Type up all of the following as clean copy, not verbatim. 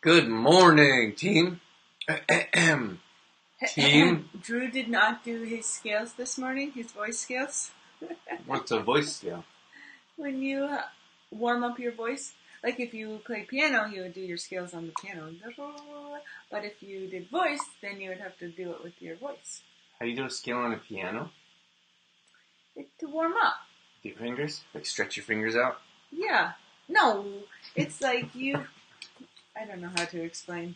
Good morning, team. Team. Drew did not do his scales this morning, his voice scales. What's a voice scale? When you warm up your voice, like if you play piano, you would do your scales on the piano. But if you did voice, then you would have to do it with your voice. How do you do a scale on a piano? To warm up. With your fingers? Like stretch your fingers out? Yeah. No, it's like you... I don't know how to explain.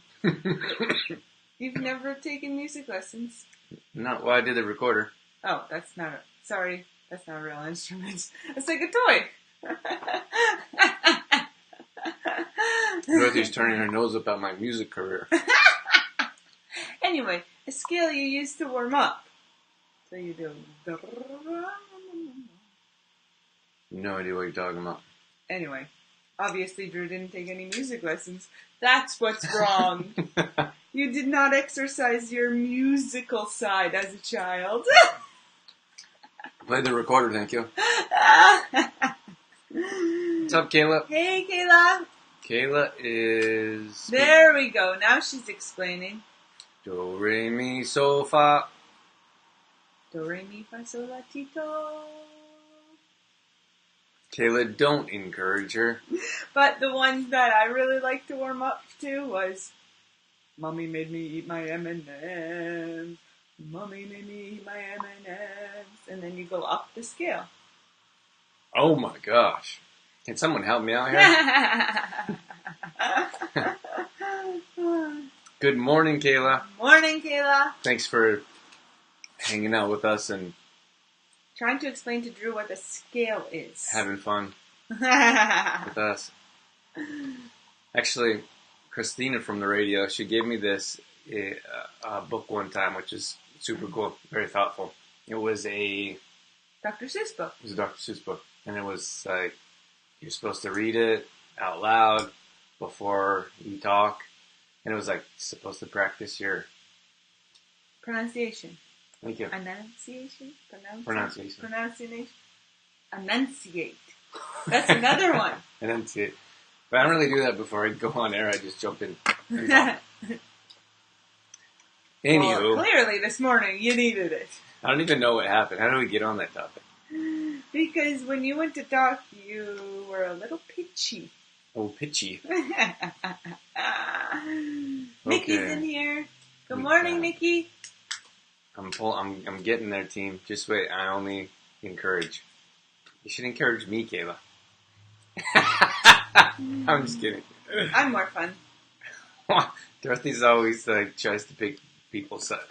You've never taken music lessons? No, well, I did the recorder. Oh, that's not a real instrument. It's like a toy. Dorothy's turning her nose up at my music career. Anyway, a scale you use to warm up. So you do... No idea what you're talking about. Anyway, obviously Drew didn't take any music lessons. That's what's wrong. You did not exercise your musical side as a child. Play the recorder, thank you. What's up, Kayla? Hey, Kayla. Kayla is... There we go. Now she's explaining. Do, re, mi, so, fa. Do, re, mi, fa, sol, la, ti, do. Kayla, don't encourage her. But the ones that I really liked to warm up to was... Mommy made me eat my M&M's. Mommy made me eat my M&M's. And then you go up the scale. Oh my gosh. Can someone help me out here? Good morning, Kayla. Morning, Kayla. Thanks for hanging out with us and Trying to explain to Drew what a scale is. having fun with us. Actually, Christina from the radio, she gave me this book one time, which is super cool, very thoughtful. It was a Dr. Seuss book. It was a Dr. Seuss book, and it was like you're supposed to read it out loud before you talk, and it was like supposed to practice your Pronunciation. thank you Enunciation? pronunciation. Enunciate. That's another one. Enunciate. But I don't really do that before I go on air. I just jump in. And talk. Anywho, Well, clearly this morning you needed it. I don't even know what happened. How did we get on that topic? Because when you went to talk, you were a little pitchy. Oh, pitchy. Nikki's in here. Good morning, Nikki. I'm getting there, team. Just wait. I only encourage. You should encourage me, Kayla. I'm just kidding. I'm more fun. Dorothy's always like tries to pick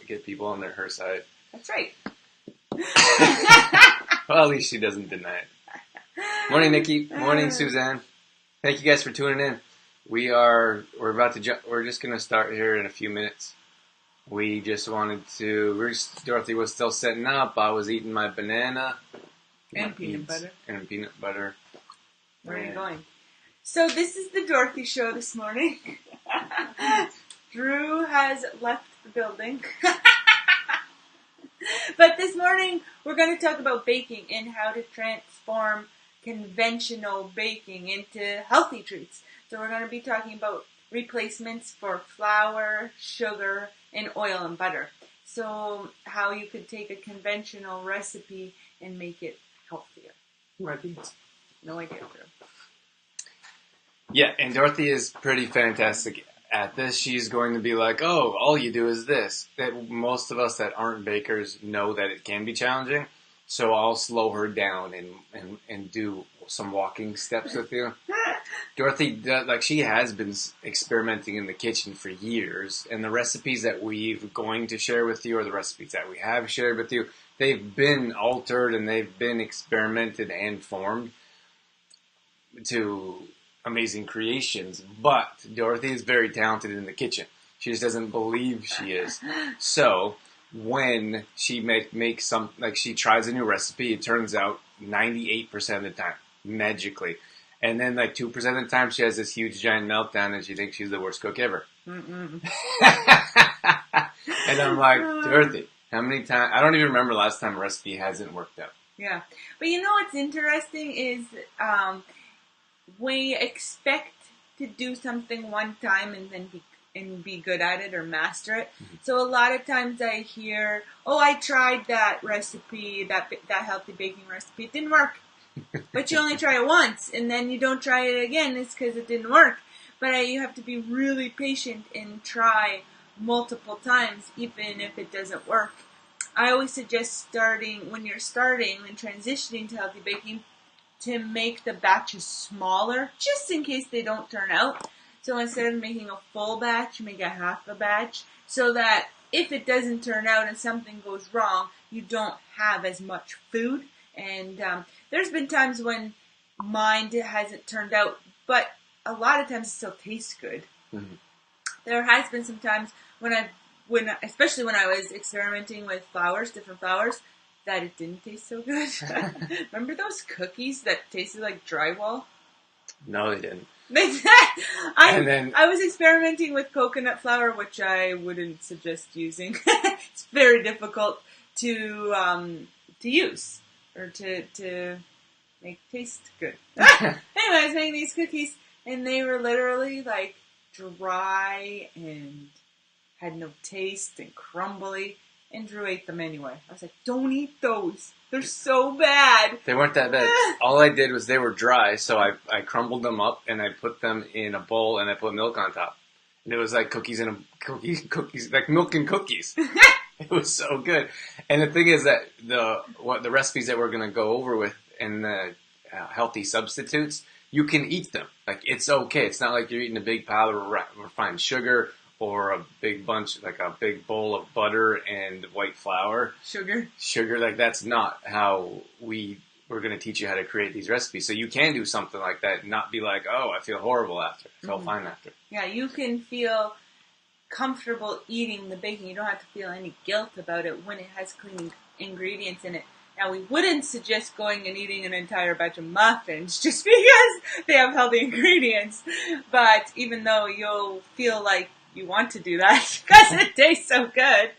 get people on her side. That's right. Well, at least she doesn't deny it. Morning, Nikki. Morning, Suzanne. Thank you guys for tuning in. We're about to jump. We're just gonna start here in a few minutes. We just wanted to. Dorothy was still setting up. I was eating my banana And peanut butter. And peanut butter. Where are you going? So this is the Dorothy show this morning. Drew has left the building. But this morning we're going to talk about baking and how to transform conventional baking into healthy treats. So we're going to be talking about replacements for flour, sugar, and oil and butter. So how you could take a conventional recipe and make it healthier. No idea, Drew. Yeah, and Dorothy is pretty fantastic at this. She's going to be like, oh, all you do is this. That most of us that aren't bakers know that it can be challenging. So I'll slow her down and do some walking steps with you. Dorothy, she has been experimenting in the kitchen for years. And the recipes that we're going to share with you, or the recipes that we have shared with you, they've been altered and they've been experimented and formed to amazing creations. But Dorothy is very talented in the kitchen. She just doesn't believe she is. So when she makes some, like she tries a new recipe, it turns out 98% of the time, magically. And then 2% of the time she has this huge giant meltdown and she thinks she's the worst cook ever. And I'm like, Dorothy, how many times? I don't even remember last time a recipe hasn't worked out. Yeah. But you know what's interesting is we expect to do something one time and then be good at it or master it. So a lot of times I hear, "Oh, I tried that recipe, that healthy baking recipe. It didn't work." But you only try it once, and then you don't try it again. It's because it didn't work. But you have to be really patient and try multiple times, even if it doesn't work. I always suggest when you're starting and transitioning to healthy baking, to make the batches smaller, just in case they don't turn out. So instead of making a full batch, you make a half a batch, so that if it doesn't turn out and something goes wrong, you don't have as much food. And there's been times when mine hasn't turned out, but a lot of times it still tastes good. Mm-hmm. There has been some times especially when I was experimenting with different flours, that it didn't taste so good. Remember those cookies that tasted like drywall? No, they didn't. I was experimenting with coconut flour, which I wouldn't suggest using. It's very difficult to use or to make taste good. Anyway, I was making these cookies, and they were literally like dry and had no taste and crumbly. And Drew ate them anyway. I was like, "Don't eat those. They're so bad." They weren't that bad. All I did was they were dry, so I crumbled them up and I put them in a bowl and I put milk on top. And it was like cookies, like milk and cookies. It was so good. And the thing is that the recipes that we're going to go over with in the healthy substitutes, you can eat them. Like, it's okay. It's not like you're eating a big pile of refined sugar or a big bunch, like a big bowl of butter and white flour. Sugar, like that's not how we're going to teach you how to create these recipes. So you can do something like that and not be like, "Oh, I feel horrible after. I felt fine after." Yeah, you can feel comfortable eating the baking. You don't have to feel any guilt about it when it has clean ingredients in it. Now, we wouldn't suggest going and eating an entire batch of muffins just because they have healthy ingredients. But even though you'll feel like you want to do that because it tastes so good.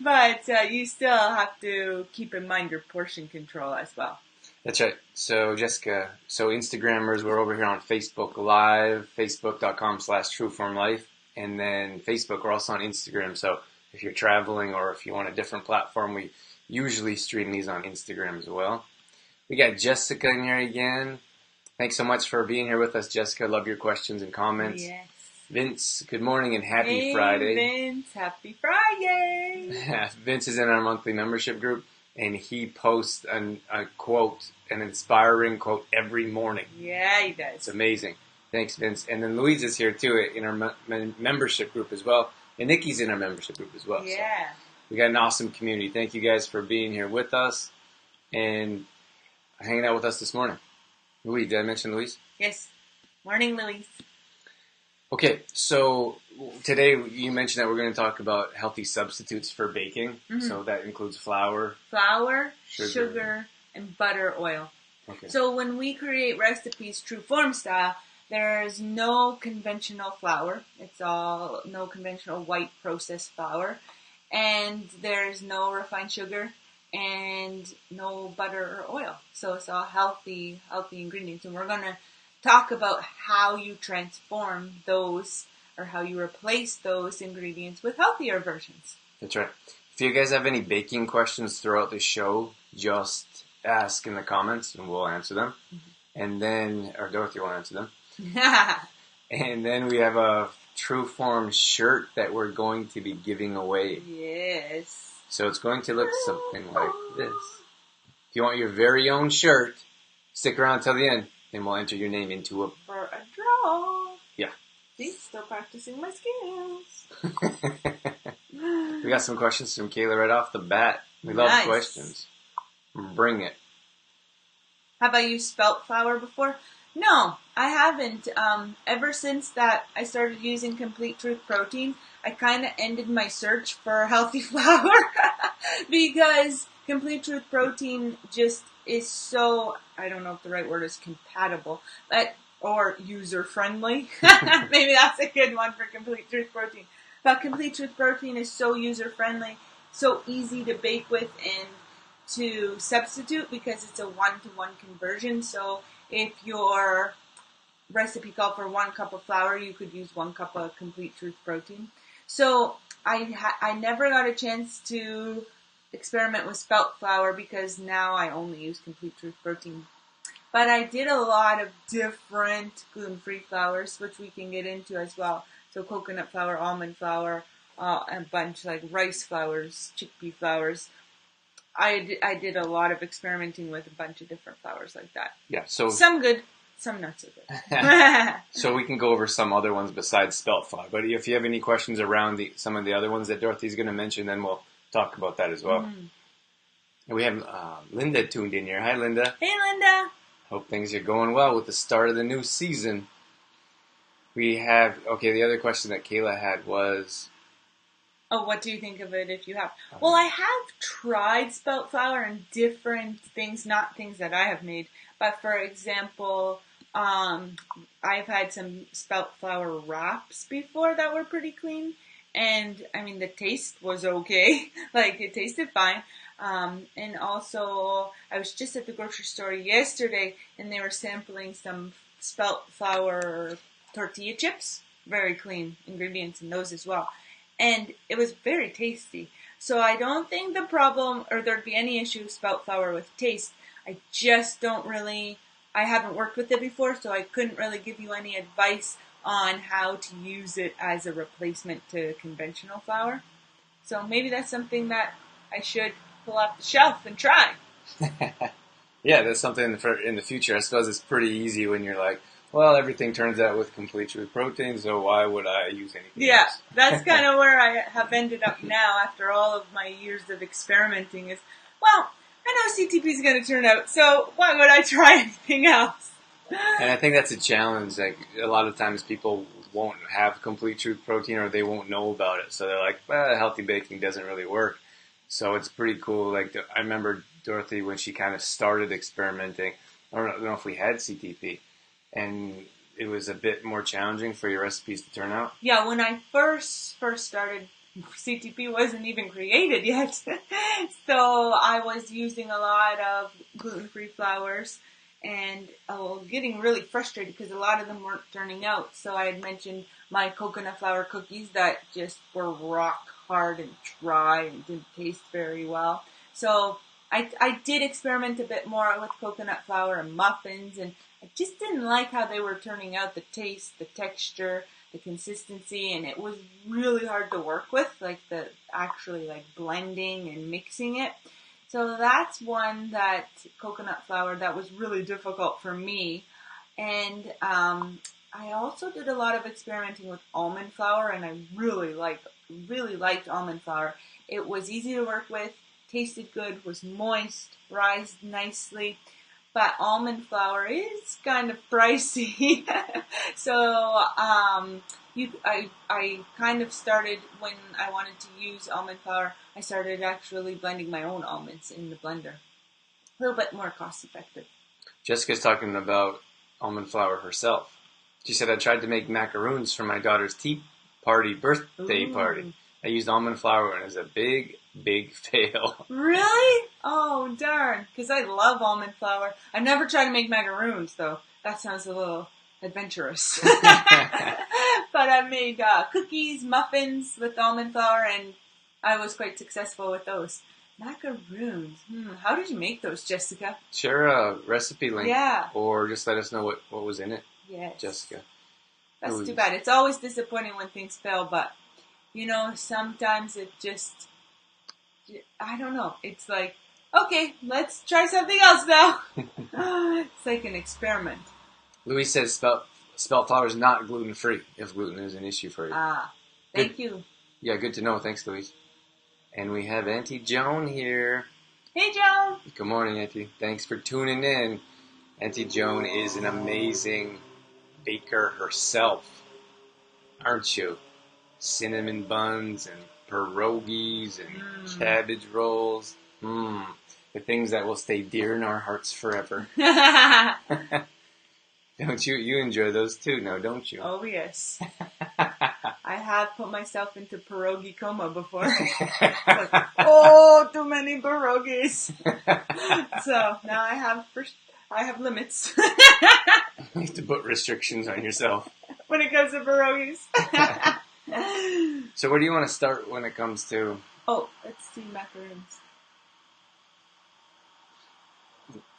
But you still have to keep in mind your portion control as well. That's right. So, Jessica, Instagrammers, we're over here on Facebook Live, facebook.com/trueformlife. And then Facebook, we're also on Instagram. So if you're traveling or if you want a different platform, we usually stream these on Instagram as well. We got Jessica in here again. Thanks so much for being here with us, Jessica. Love your questions and comments. Yes. Vince, good morning and happy Friday. Vince, happy Friday. Vince is in our monthly membership group, and he posts a quote, an inspiring quote every morning. Yeah, he does. It's amazing. Thanks, Vince. And then Louise is here, too, in our membership group as well. And Nikki's in our membership group as well. Yeah. So we got an awesome community. Thank you guys for being here with us and hanging out with us this morning. Louise, did I mention Louise? Yes. Morning, Louise. Okay, so today you mentioned that we're going to talk about healthy substitutes for baking. Mm-hmm. So that includes flour, sugar, and butter oil. Okay. So when we create recipes true form style, there's no conventional flour. It's all no conventional white processed flour. And there's no refined sugar and no butter or oil. So it's all healthy ingredients. And we're going to talk about how you transform those or how you replace those ingredients with healthier versions. That's right. If you guys have any baking questions throughout the show, just ask in the comments and we'll answer them. Mm-hmm. And then, or Dorothy will answer them. And then we have a True Form shirt that we're going to be giving away. Yes. So it's going to look something like this. If you want your very own shirt, stick around till the end. And we'll enter your name into for a draw. Yeah. See, still practicing my skills. We got some questions from Kayla right off the bat. We love questions. Bring it. Have I used spelt flour before? No, I haven't. Ever since that I started using Complete Truth Protein, I kind of ended my search for healthy flour because Complete Truth Protein just is so, I don't know if the right word is compatible, or user-friendly. Maybe that's a good one for Complete Truth Protein. But Complete Truth Protein is so user-friendly, so easy to bake with and to substitute because it's a one-to-one conversion. So if you're recipe called for 1 cup of flour, you could use 1 cup of Complete Truth protein. So I never got a chance to experiment with spelt flour because now I only use Complete Truth protein. But I did a lot of different gluten-free flours, which we can get into as well. So coconut flour, almond flour, a bunch like rice flours, chickpea flours. I did a lot of experimenting with a bunch of different flours like that. Yeah, so some good, some not so good. so we can go over some other ones besides spelt flour. But if you have any questions around some of the other ones that Dorothy's going to mention, then we'll talk about that as well. And we have Linda tuned in here. Hi, Linda. Hey, Linda. Hope things are going well with the start of the new season. We have, the other question that Kayla had was... Oh, what do you think of it if you have? Well, I have tried spelt flour and different things, not things that I have made. But for example, I've had some spelt flour wraps before that were pretty clean. And, I mean, the taste was okay. Like, it tasted fine. And also, I was just at the grocery store yesterday, and they were sampling some spelt flour tortilla chips. Very clean ingredients in those as well. And it was very tasty. So I don't think the problem, or there'd be any issue with spelt flour with taste. I just don't really, I haven't worked with it before, so I couldn't really give you any advice on how to use it as a replacement to conventional flour. So maybe that's something that I should pull off the shelf and try. Yeah, that's something in the future. I suppose it's pretty easy when you're like, well, everything turns out with Complete Truth protein, so why would I use anything else? That's kind of where I have ended up now after all of my years of experimenting is, well, I know CTP is going to turn out, so why would I try anything else? And I think that's a challenge. Like, a lot of times people won't have Complete Truth protein or they won't know about it. So they're like, well, healthy baking doesn't really work. So it's pretty cool. Like, I remember Dorothy when she kind of started experimenting. I don't know if we had CTP. And it was a bit more challenging for your recipes to turn out? Yeah, when I first started, CTP wasn't even created yet. So I was using a lot of gluten-free flours and getting really frustrated because a lot of them weren't turning out. So I had mentioned my coconut flour cookies that just were rock hard and dry and didn't taste very well. So I did experiment a bit more with coconut flour and muffins, and I just didn't like how they were turning out, the taste, the texture, the consistency, and it was really hard to work with, like actually blending and mixing it. So that's one that coconut flour that was really difficult for me. And I also did a lot of experimenting with almond flour, and I really liked almond flour. It was easy to work with, tasted good, was moist, rised nicely. But almond flour is kind of pricey. So I kind of started, when I wanted to use almond flour, I started actually blending my own almonds in the blender. A little bit more cost effective. Jessica's talking about almond flour herself. She said, I tried to make macaroons for my daughter's birthday party. I used almond flour and it was a big, big fail. Really? Oh, darn. Because I love almond flour. I've never tried to make macaroons, though. That sounds a little adventurous. But I made cookies, muffins with almond flour, and I was quite successful with those. Macaroons. How did you make those, Jessica? Share a recipe link. Yeah. Or just let us know what was in it. Yes. Jessica. That's too bad. It's always disappointing when things fail, but, sometimes it just, I don't know. It's like, okay, let's try something else now. It's like an experiment. Louis says spelt flour is not gluten-free if gluten is an issue for you. Thank you. Yeah, good to know. Thanks, Louise. And we have Auntie Joan here. Hey, Joan. Good morning, Auntie. Thanks for tuning in. Auntie Joan is an amazing baker herself, aren't you? Cinnamon buns and pierogies and cabbage rolls. The things that will stay dear in our hearts forever. Don't you? You enjoy those too, no, don't you? Oh, yes. I have put myself into pierogi coma before. Too many pierogies. So now I have limits. You have to put restrictions on yourself. when it comes to pierogies. So where do you want to start when it comes to... Oh, let's do macaroons.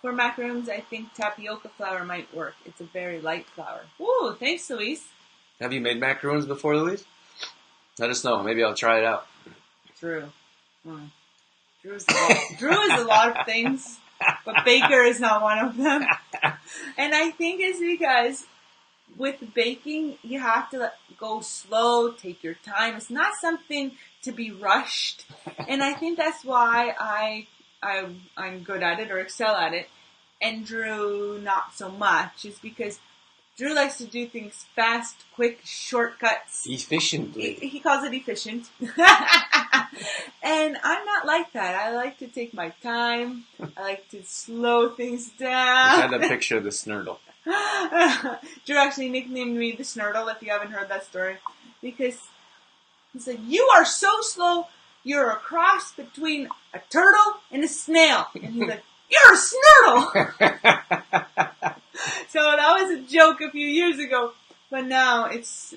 For macaroons, I think tapioca flour might work. It's a very light flour. Ooh, thanks, Louise. Have you made macaroons before, Louise? Let us know. Maybe I'll try it out. Drew. Drew is a lot of things, but baker is not one of them. And I think it's because with baking, you have to go slow, take your time. It's not something to be rushed. And I think that's why I'm good at it or excel at it, and Drew not so much, is because Drew likes to do things fast, quick, shortcuts. Efficiently. He calls it efficient. And I'm not like that. I like to take my time. I like to slow things down. I had a picture of the snurtle. Drew actually nicknamed me the Snurtle, if you haven't heard that story, because he said, "You are so slow. You're a cross between a turtle and a snail." And he's like, "You're a Snurtle." So that was a joke a few years ago, but now it's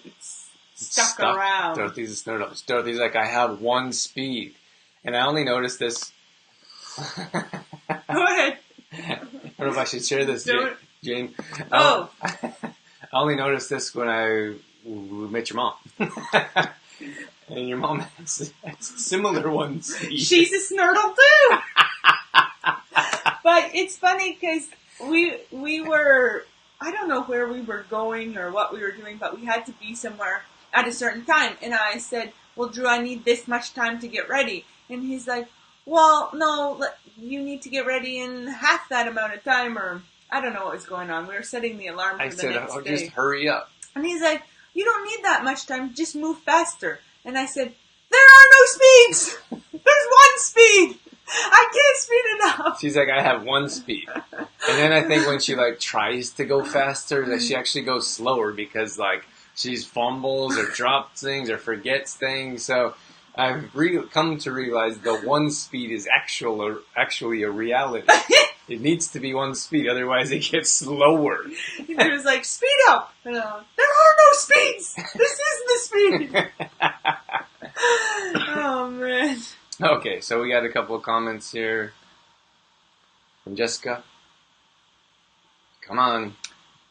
stuck around. Dorothy's a snurtle. Dorothy's like, I have one speed. And I only noticed this. Go ahead. I don't know if I should share this, Jane. Oh. I only noticed this when I met your mom. And your mom has a similar one speed. She's a Snurtle too. But it's funny because we were, I don't know where we were going or what we were doing, but we had to be somewhere at a certain time. And I said, "Well, Drew, I need this much time to get ready." And he's like, "Well, no, you need to get ready in half that amount of time," or I don't know what was going on. We were setting the alarm for the next day. Just hurry up. And he's like, "You don't need that much time, just move faster." And I said, "There are no speeds! There's one speed! I can't speed it up." She's like, I have one speed. And then I think when she tries to go faster, that she actually goes slower because she fumbles or drops things or forgets things. So I've come to realize the one speed is actually a reality. It needs to be one speed, otherwise it gets slower. He was like, "Speed up!" And there are no speeds! This is the speed! Oh, man. Okay, so we got a couple of comments here from Jessica. Come on.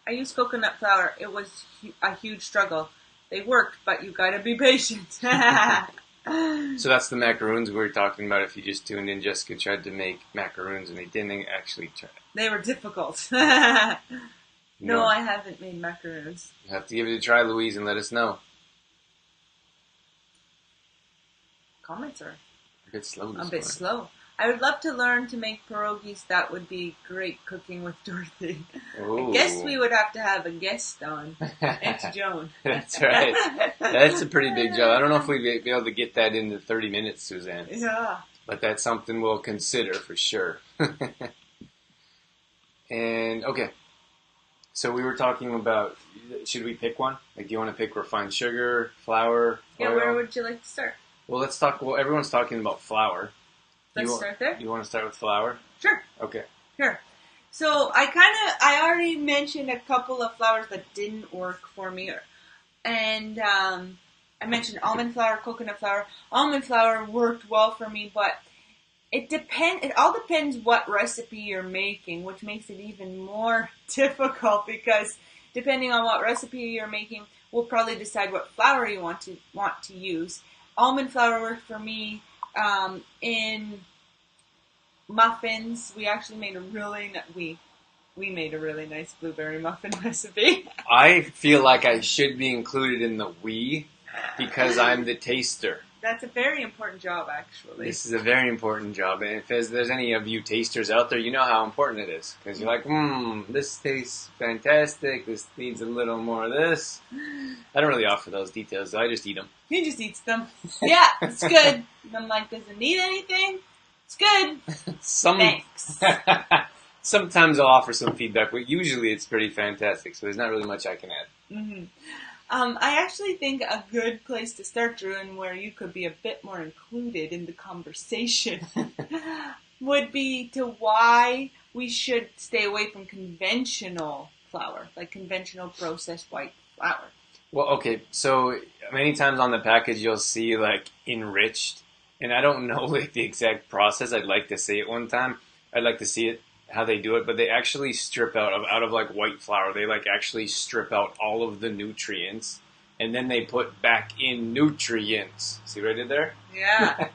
I used coconut flour. It was a huge struggle. They worked, but you gotta be patient. So that's the macaroons we were talking about. If you just tuned in, Jessica tried to make macaroons and they didn't actually try. They were difficult. No, I haven't made macaroons. You have to give it a try, Louise, and let us know. Comments are a bit slow. A bit slow. I would love to learn to make pierogies. That would be great cooking with Dorothy. Ooh. I guess we would have to have a guest on. It's Joan. That's right. That's a pretty big job. I don't know if we'd be able to get that into 30 minutes, Suzanne. Yeah. But that's something we'll consider for sure. And, okay. So we were talking about, should we pick one? Do you want to pick refined sugar, flour, oil? Yeah, where would you like to start? Well, let's talk. Well, everyone's talking about flour. Let's start there. You want to start with flour? Sure. Okay. Sure. So I already mentioned a couple of flours that didn't work for me, and I mentioned almond flour, coconut flour. Almond flour worked well for me, but it all depends what recipe you're making, which makes it even more difficult because depending on what recipe you're making, will probably decide what flour you want to use. Almond flour worked for me in muffins. We actually made we made a really nice blueberry muffin recipe. I feel like I should be included in the we because I'm the taster. That's a very important job, actually. This is a very important job, and if there's any of you tasters out there, you know how important it is. Because you're like, this tastes fantastic, this needs a little more of this. I don't really offer those details, so I just eat them. He just eats them. Yeah, it's good. I'm like, does it need anything? It's good. Thanks. Sometimes I'll offer some feedback, but usually it's pretty fantastic, so there's not really much I can add. Mm-hmm. I actually think a good place to start, Drew, and where you could be a bit more included in the conversation would be to why we should stay away from conventional flour, like conventional processed white flour. Well, okay, so many times on the package you'll see like enriched, and I don't know like the exact process. I'd like to see it one time. I'd like to see it how they do it, but they actually strip out of like white flour. They like actually strip out all of the nutrients, and then they put back in nutrients. See what I did there? Yeah.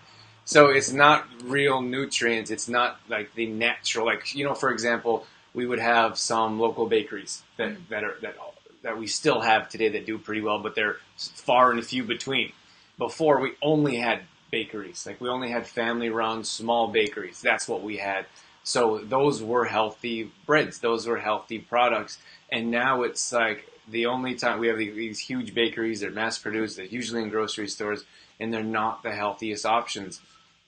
So it's not real nutrients. It's not like the natural, like, you know, for example, we would have some local bakeries that we still have today that do pretty well, but they're far and few between. Before, we only had bakeries. Like, we only had family-run small bakeries. That's what we had. So those were healthy breads. Those were healthy products. And now it's like the only time we have these huge bakeries. They're mass-produced. They're usually in grocery stores, and they're not the healthiest options.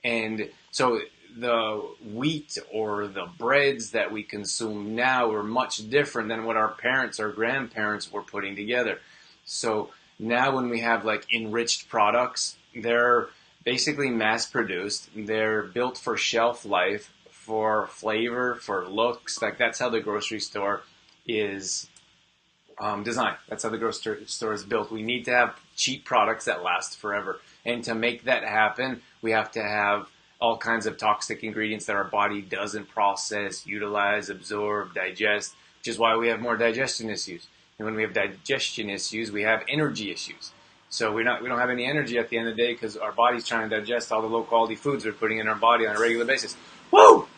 And so the wheat or the breads that we consume now are much different than what our parents or grandparents were putting together. So now when we have like enriched products, they're basically mass produced. They're built for shelf life, for flavor, for looks. Like that's how the grocery store is designed. That's how the grocery store is built. We need to have cheap products that last forever. And to make that happen, we have to have all kinds of toxic ingredients that our body doesn't process, utilize, absorb, digest, which is why we have more digestion issues. And when we have digestion issues, we have energy issues. So we don't have any energy at the end of the day because our body's trying to digest all the low quality foods we're putting in our body on a regular basis. Woo!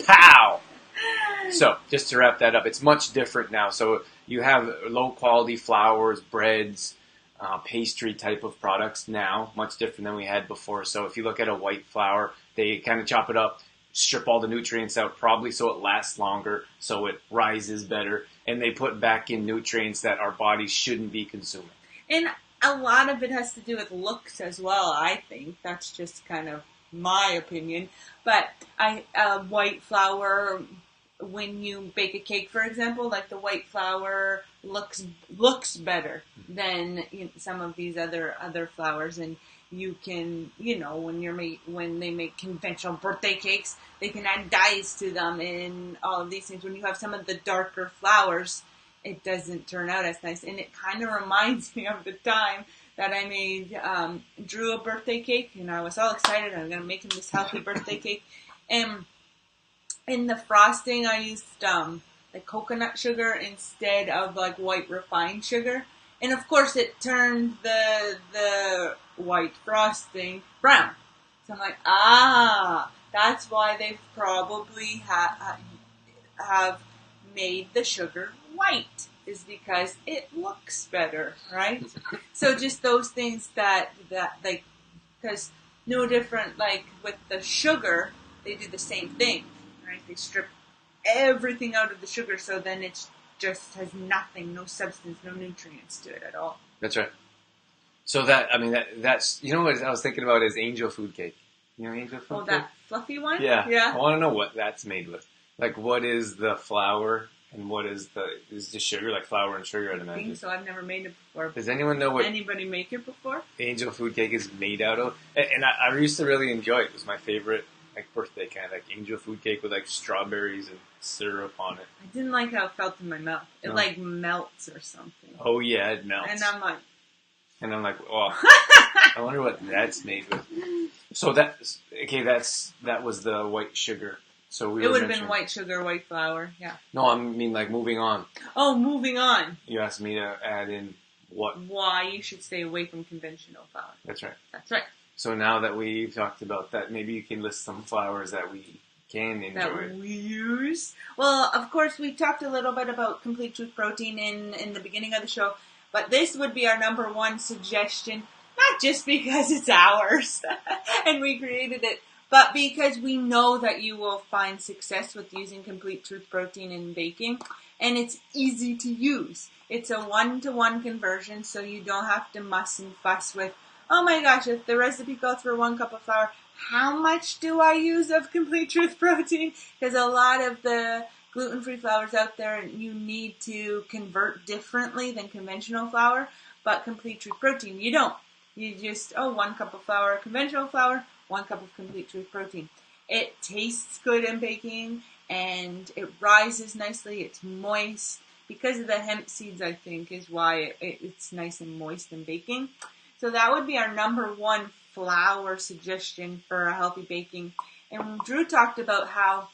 Pow! So, just to wrap that up, it's much different now. So, you have low quality flours, breads, pastry type of products now, much different than we had before. So, if you look at a white flour, they kind of chop it up, strip all the nutrients out, probably so it lasts longer, so it rises better, and they put back in nutrients that our bodies shouldn't be consuming. And a lot of it has to do with looks as well, I think. That's just kind of my opinion. But white flour, when you bake a cake, for example, like the white flour looks better than some of these other flours, and you can, when they make conventional birthday cakes, they can add dyes to them and all of these things. When you have some of the darker flours, it doesn't turn out as nice, and it kind of reminds me of the time that I made Drew a birthday cake, and I was all excited. I'm going to make him this healthy birthday cake, and in the frosting, I used like coconut sugar instead of like white refined sugar, and of course, it turned the white frosting brown. So I'm like, that's why they probably have made the sugar white, is because it looks better, right? So just those things that like, because no different, like with the sugar, they do the same thing, right? They strip everything out of the sugar, so then it just has nothing, no substance, no nutrients to it at all. That's right. So that's what I was thinking about is angel food cake. You know angel food cake? That fluffy one? Yeah. Yeah. I want to know what that's made with. Like, what is the flour and what is the sugar? Like flour and sugar, I'd imagine. I think so. I've never made it before. Does anyone know what anybody make it before? Angel food cake is made out of? And I used to really enjoy it. It was my favorite like birthday kind of like angel food cake with like strawberries and syrup on it. I didn't like how it felt in my mouth. It like melts or something. Oh yeah, it melts. And I'm like, oh, I wonder what that's made with. So that was the white sugar. So it would have been white sugar, white flour. Yeah. No, I mean like moving on. Oh, moving on. You asked me to add in what? Why you should stay away from conventional flour. That's right. That's right. So now that we've talked about that, maybe you can list some flours that we can enjoy. That we use. Well, of course, we talked a little bit about Complete Truth Protein in the beginning of the show, but this would be our number one suggestion, not just because it's ours and we created it, but because we know that you will find success with using Complete Truth Protein in baking, and it's easy to use. It's a 1-to-1 conversion, so you don't have to muss and fuss with, oh my gosh, if the recipe calls for 1 cup of flour, how much do I use of Complete Truth Protein? Because a lot of the gluten-free flours out there, you need to convert differently than conventional flour, but Complete Truth Protein, you don't. You just, 1 cup of flour, conventional flour, 1 cup of Complete Truth Protein. It tastes good in baking, and it rises nicely. It's moist. Because of the hemp seeds, I think, is why it's nice and moist in baking. So that would be our number one flour suggestion for a healthy baking. And Drew talked about how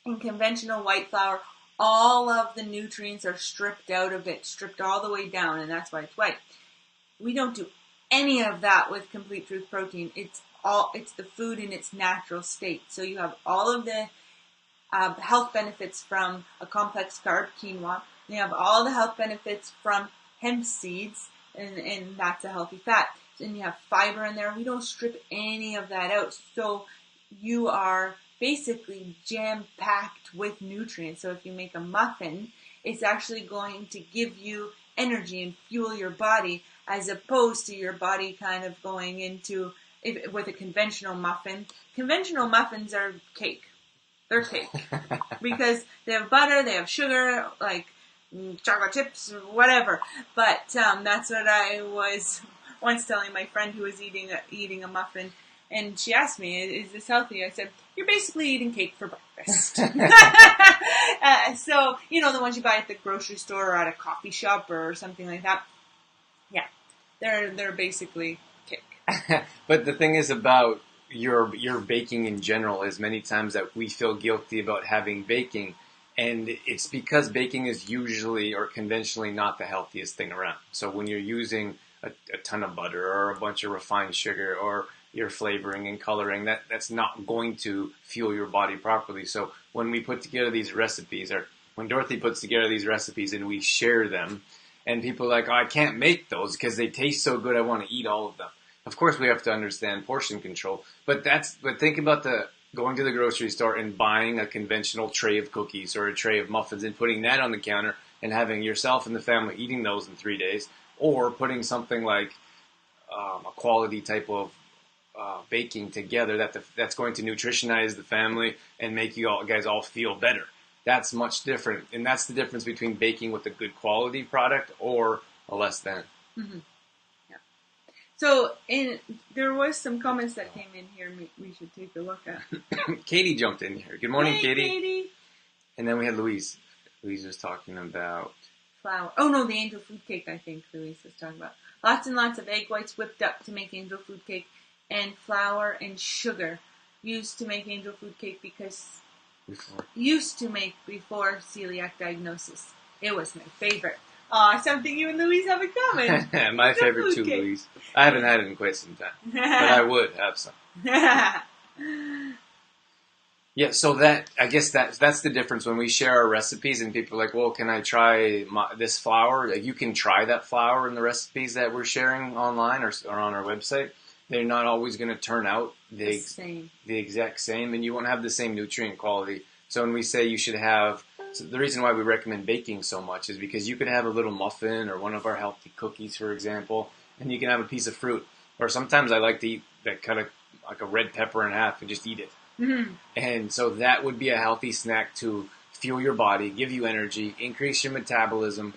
in conventional white flour, all of the nutrients are stripped out of it, stripped all the way down, and that's why it's white. We don't do any of that with Complete Truth protein. It's the food in its natural state. So you have all of the health benefits from a complex carb, quinoa. You have all the health benefits from hemp seeds, and that's a healthy fat. And you have fiber in there. We don't strip any of that out. So you are basically jam-packed with nutrients. So if you make a muffin, it's actually going to give you energy and fuel your body, as opposed to your body kind of going into, with a conventional muffin. Conventional muffins are cake. They're cake. Because they have butter, they have sugar, like chocolate chips, whatever. But that's what I was once telling my friend who was eating a muffin. And she asked me, is this healthy? I said, you're basically eating cake for breakfast. So, the ones you buy at the grocery store or at a coffee shop or something like that. Yeah, they're basically cake. But the thing is about your baking in general is many times that we feel guilty about having baking. And it's because baking is usually or conventionally not the healthiest thing around. So when you're using a ton of butter or a bunch of refined sugar or your flavoring and coloring, that's not going to fuel your body properly. So when we put together these recipes, or when Dorothy puts together these recipes and we share them, and people are like, oh, I can't make those because they taste so good, I want to eat all of them. Of course we have to understand portion control, but think about going to the grocery store and buying a conventional tray of cookies or a tray of muffins and putting that on the counter and having yourself and the family eating those in 3 days, or putting something like a quality type of baking together that's going to nutritionize the family and make you guys all feel better. That's much different, and that's the difference between baking with a good quality product or a less than. Mm-hmm. Yeah. So there was some comments that came in here we should take a look at. Katie jumped in here. Good morning, hey, Katie. And then we had Louise. Louise was talking about flour. Oh no, the angel food cake. I think Louise was talking about lots and lots of egg whites whipped up to make angel food cake, and flour and sugar used to make angel food cake before celiac diagnosis. It was my favorite. Something you and Louise have in common. My favorite too, cake. Louise. I haven't had it in quite some time, but I would have some. Yeah, so I guess that's the difference when we share our recipes and people are like, well, can I try this flour? Like, you can try that flour in the recipes that we're sharing online or on our website. They're not always going to turn out the exact same, and you won't have the same nutrient quality. So when we say you should have, so the reason why we recommend baking so much is because you could have a little muffin or one of our healthy cookies, for example, and you can have a piece of fruit. Or sometimes I like to eat that kind of like a red pepper in half and just eat it. Mm-hmm. And so that would be a healthy snack to fuel your body, give you energy, increase your metabolism,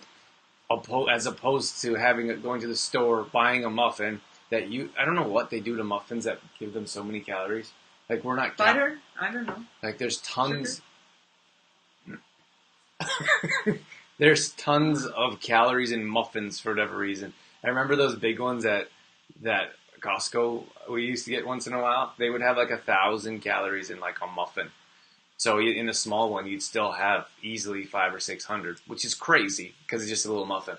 as opposed to going to the store, buying a muffin that I don't know what they do to muffins that give them so many calories. Like, we're not butter. I don't know. Like, there's tons. There's tons of calories in muffins for whatever reason. I remember those big ones that Costco we used to get once in a while. They would have like 1,000 calories in like a muffin. So in a small one, you'd still have easily 500 or 600, which is crazy because it's just a little muffin.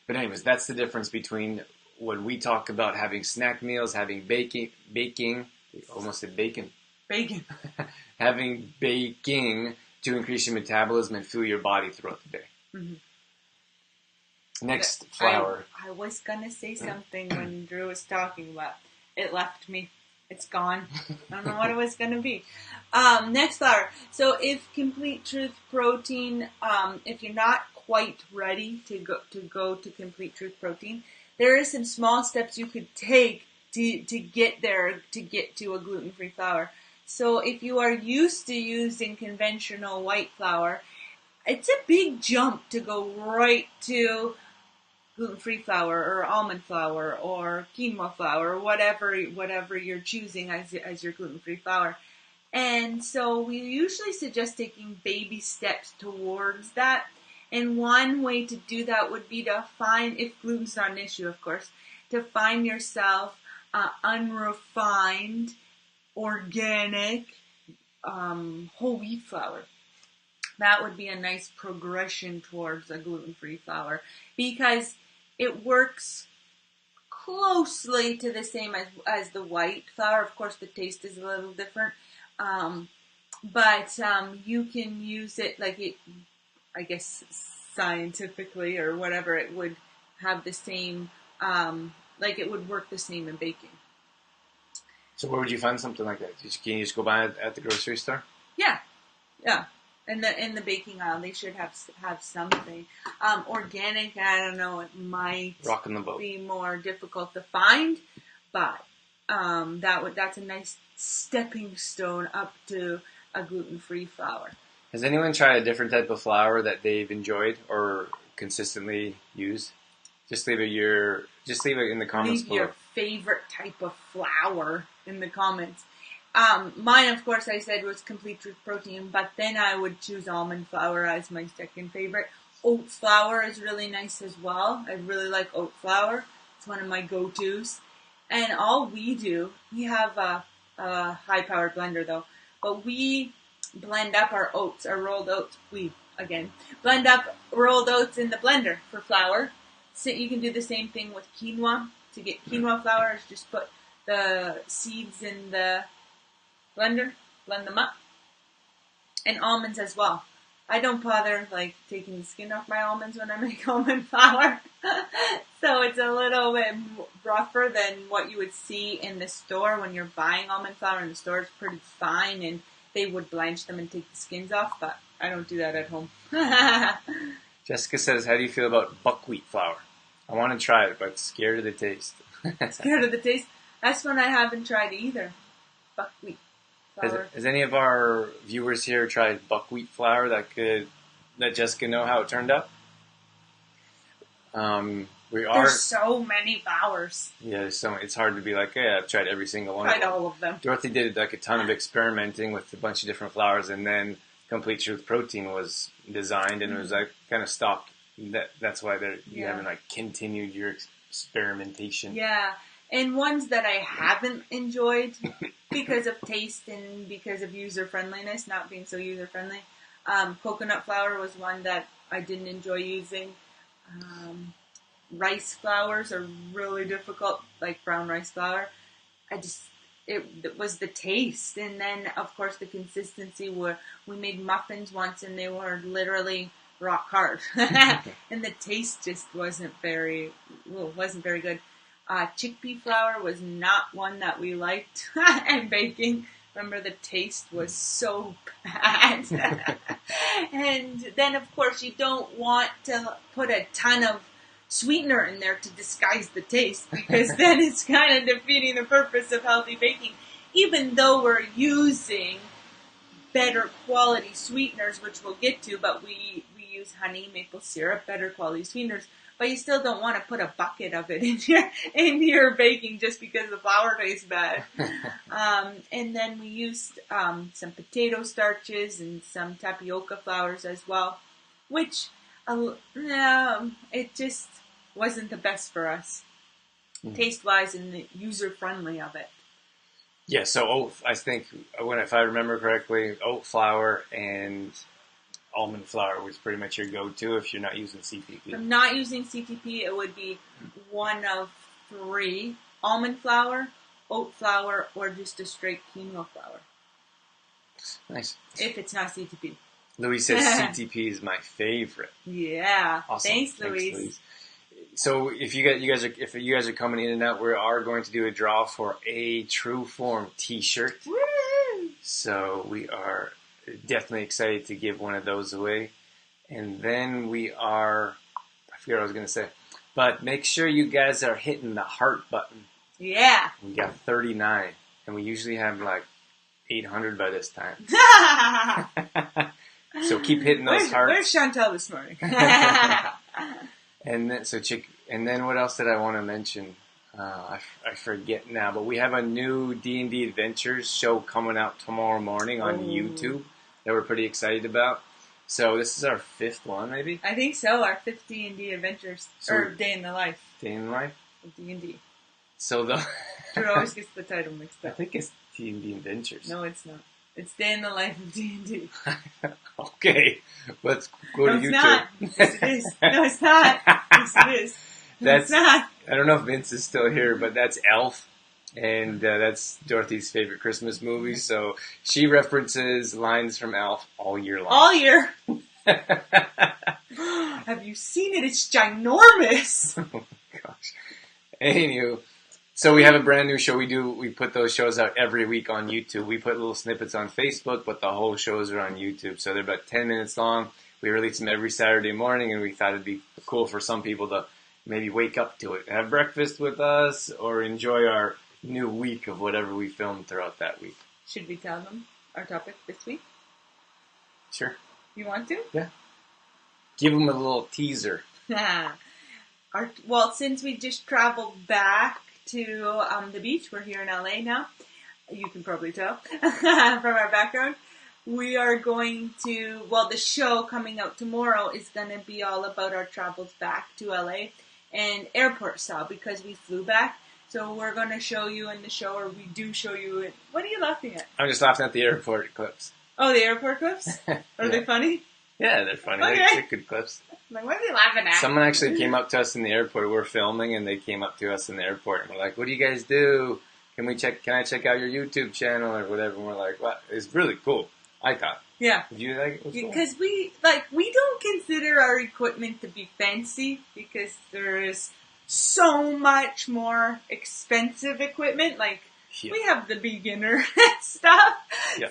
But anyways, that's the difference between when we talk about having snack meals, having baking, almost said bacon. Bacon. Having baking to increase your metabolism and fuel your body throughout the day. Mm-hmm. Next, flour. I was going to say something when Drew was talking, but it left me. It's gone. I don't know what it was going to be. Next, flour. So if Complete Truth Protein, if you're not quite ready to go to Complete Truth Protein, there are some small steps you could take to get there, to get to a gluten-free flour. So if you are used to using conventional white flour, it's a big jump to go right to gluten-free flour or almond flour or quinoa flour or whatever you're choosing as your gluten-free flour. And so we usually suggest taking baby steps towards that. And one way to do that would be to find, if gluten's not an issue, of course, to find yourself unrefined, organic, whole wheat flour. That would be a nice progression towards a gluten-free flour because it works closely to the same as the white flour. Of course, the taste is a little different. But you can use it I guess scientifically or whatever, it would have the same, it would work the same in baking. So where would you find something like that? Can you just go buy it at the grocery store? Yeah. In the baking aisle, they should have something. Organic, I don't know, it might Rocking the boat. Be more difficult to find, but that's a nice stepping stone up to a gluten-free flour. Has anyone tried a different type of flour that they've enjoyed or consistently used? Just leave it in the comments below. Leave your favorite type of flour in the comments. Mine, of course, I said was complete truth protein, but then I would choose almond flour as my second favorite. Oat flour is really nice as well. I really like oat flour. It's one of my go-tos. And all we have a high-powered blender though, but we blend up our oats, our rolled oats. Blend up rolled oats in the blender for flour. So you can do the same thing with quinoa. To get quinoa flour, is just put the seeds in the blender, blend them up, and almonds as well. I don't bother taking the skin off my almonds when I make almond flour, so it's a little bit rougher than what you would see in the store when you're buying almond flour in the store. It's pretty fine, and they would blanch them and take the skins off, but I don't do that at home. Jessica says, "How do you feel about buckwheat flour? I want to try it, but scared of the taste." Scared of the taste? That's one I haven't tried either. Buckwheat flour. Has any of our viewers here tried buckwheat flour that could let Jessica know how it turned out? There's so many flours. Yeah, it's hard to be like, yeah, I've tried every single one. Tried all of them. Dorothy did a ton of experimenting with a bunch of different flours, and then Complete Truth Protein was designed, and it was kind of stopped. That's why you haven't continued your experimentation. Yeah, and ones that I haven't enjoyed because of taste and because of user friendliness, not being so user friendly. Coconut flour was one that I didn't enjoy using. Rice flours are really difficult, like brown rice flour. It was the taste, and then of course the consistency. Where we made muffins once, and they were literally rock hard, and the taste just wasn't very good. Chickpea flour was not one that we liked and baking. Remember, the taste was so bad. And then, of course, you don't want to put a ton of sweetener in there to disguise the taste, because then it's kind of defeating the purpose of healthy baking. Even though we're using better quality sweeteners, which we'll get to, but we use honey, maple syrup, better quality sweeteners. But you still don't want to put a bucket of it in your baking just because the flour tastes bad. And then we used some potato starches and some tapioca flours as well, which it just wasn't the best for us, taste-wise and the user-friendly of it. Yeah, so oat, I think, if I remember correctly, oat flour and almond flour was pretty much your go-to if you're not using CTP. If I'm not using CTP, it would be one of three: almond flour, oat flour, or just a straight quinoa flour. Nice. If it's not CTP. Louise says CTP is my favorite. Yeah. Awesome. Thanks, Louise. So if you guys are coming in and out, we are going to do a draw for a True Form T-shirt. Woo! So we are definitely excited to give one of those away. And then I forget what I was going to say. But make sure you guys are hitting the heart button. Yeah. We got 39. And we usually have 800 by this time. So keep hitting those hearts. Where's Chantel this morning? And then what else did I want to mention? I forget now, but we have a new D&D Adventures show coming out tomorrow morning on YouTube that we're pretty excited about. So this is our 5th one, maybe? I think so. Our 5th D&D Adventures, or Day in the Life. Day in the Life? Of D&D. So the... Drew always gets the title mixed up. I think it's D&D Adventures. No, it's not. It's Day in the Life of D&D. Okay, let's go to YouTube. It's not. Yes, it is. No, it's not. Yes, it is. No, it's not. I don't know if Vince is still here, but that's Elf, and that's Dorothy's favorite Christmas movie. So she references lines from Elf all year long. All year. Have you seen it? It's ginormous. Oh my gosh. Anywho, so we have a brand new show. We put those shows out every week on YouTube. We put little snippets on Facebook, but the whole shows are on YouTube. So they're about 10 minutes long. We release them every Saturday morning, and we thought it'd be cool for some people to maybe wake up to it, have breakfast with us, or enjoy our new week of whatever we filmed throughout that week. Should we tell them our topic this week? Sure. You want to? Yeah. Give them a little teaser. Well, since we just traveled back to the beach, we're here in LA now. You can probably tell from our background. We are going to, the show coming out tomorrow is going to be all about our travels back to LA and airport style because we flew back. So we're going to show you in the show, or we do show you. What are you laughing at? I'm just laughing at the airport clips. Oh, the airport clips? Are they funny? Yeah, they're funny. Okay. They're good clips. Like, what are you laughing at? Someone actually came up to us in the airport. We're filming, and they came up to us in the airport, and we're like, "What do you guys do? Can I check out your YouTube channel or whatever?" And we're like, "What?" It's really cool. I thought. Yeah. Did you like it? Because we don't consider our equipment to be fancy because there is so much more expensive equipment. Like, we have the beginner stuff,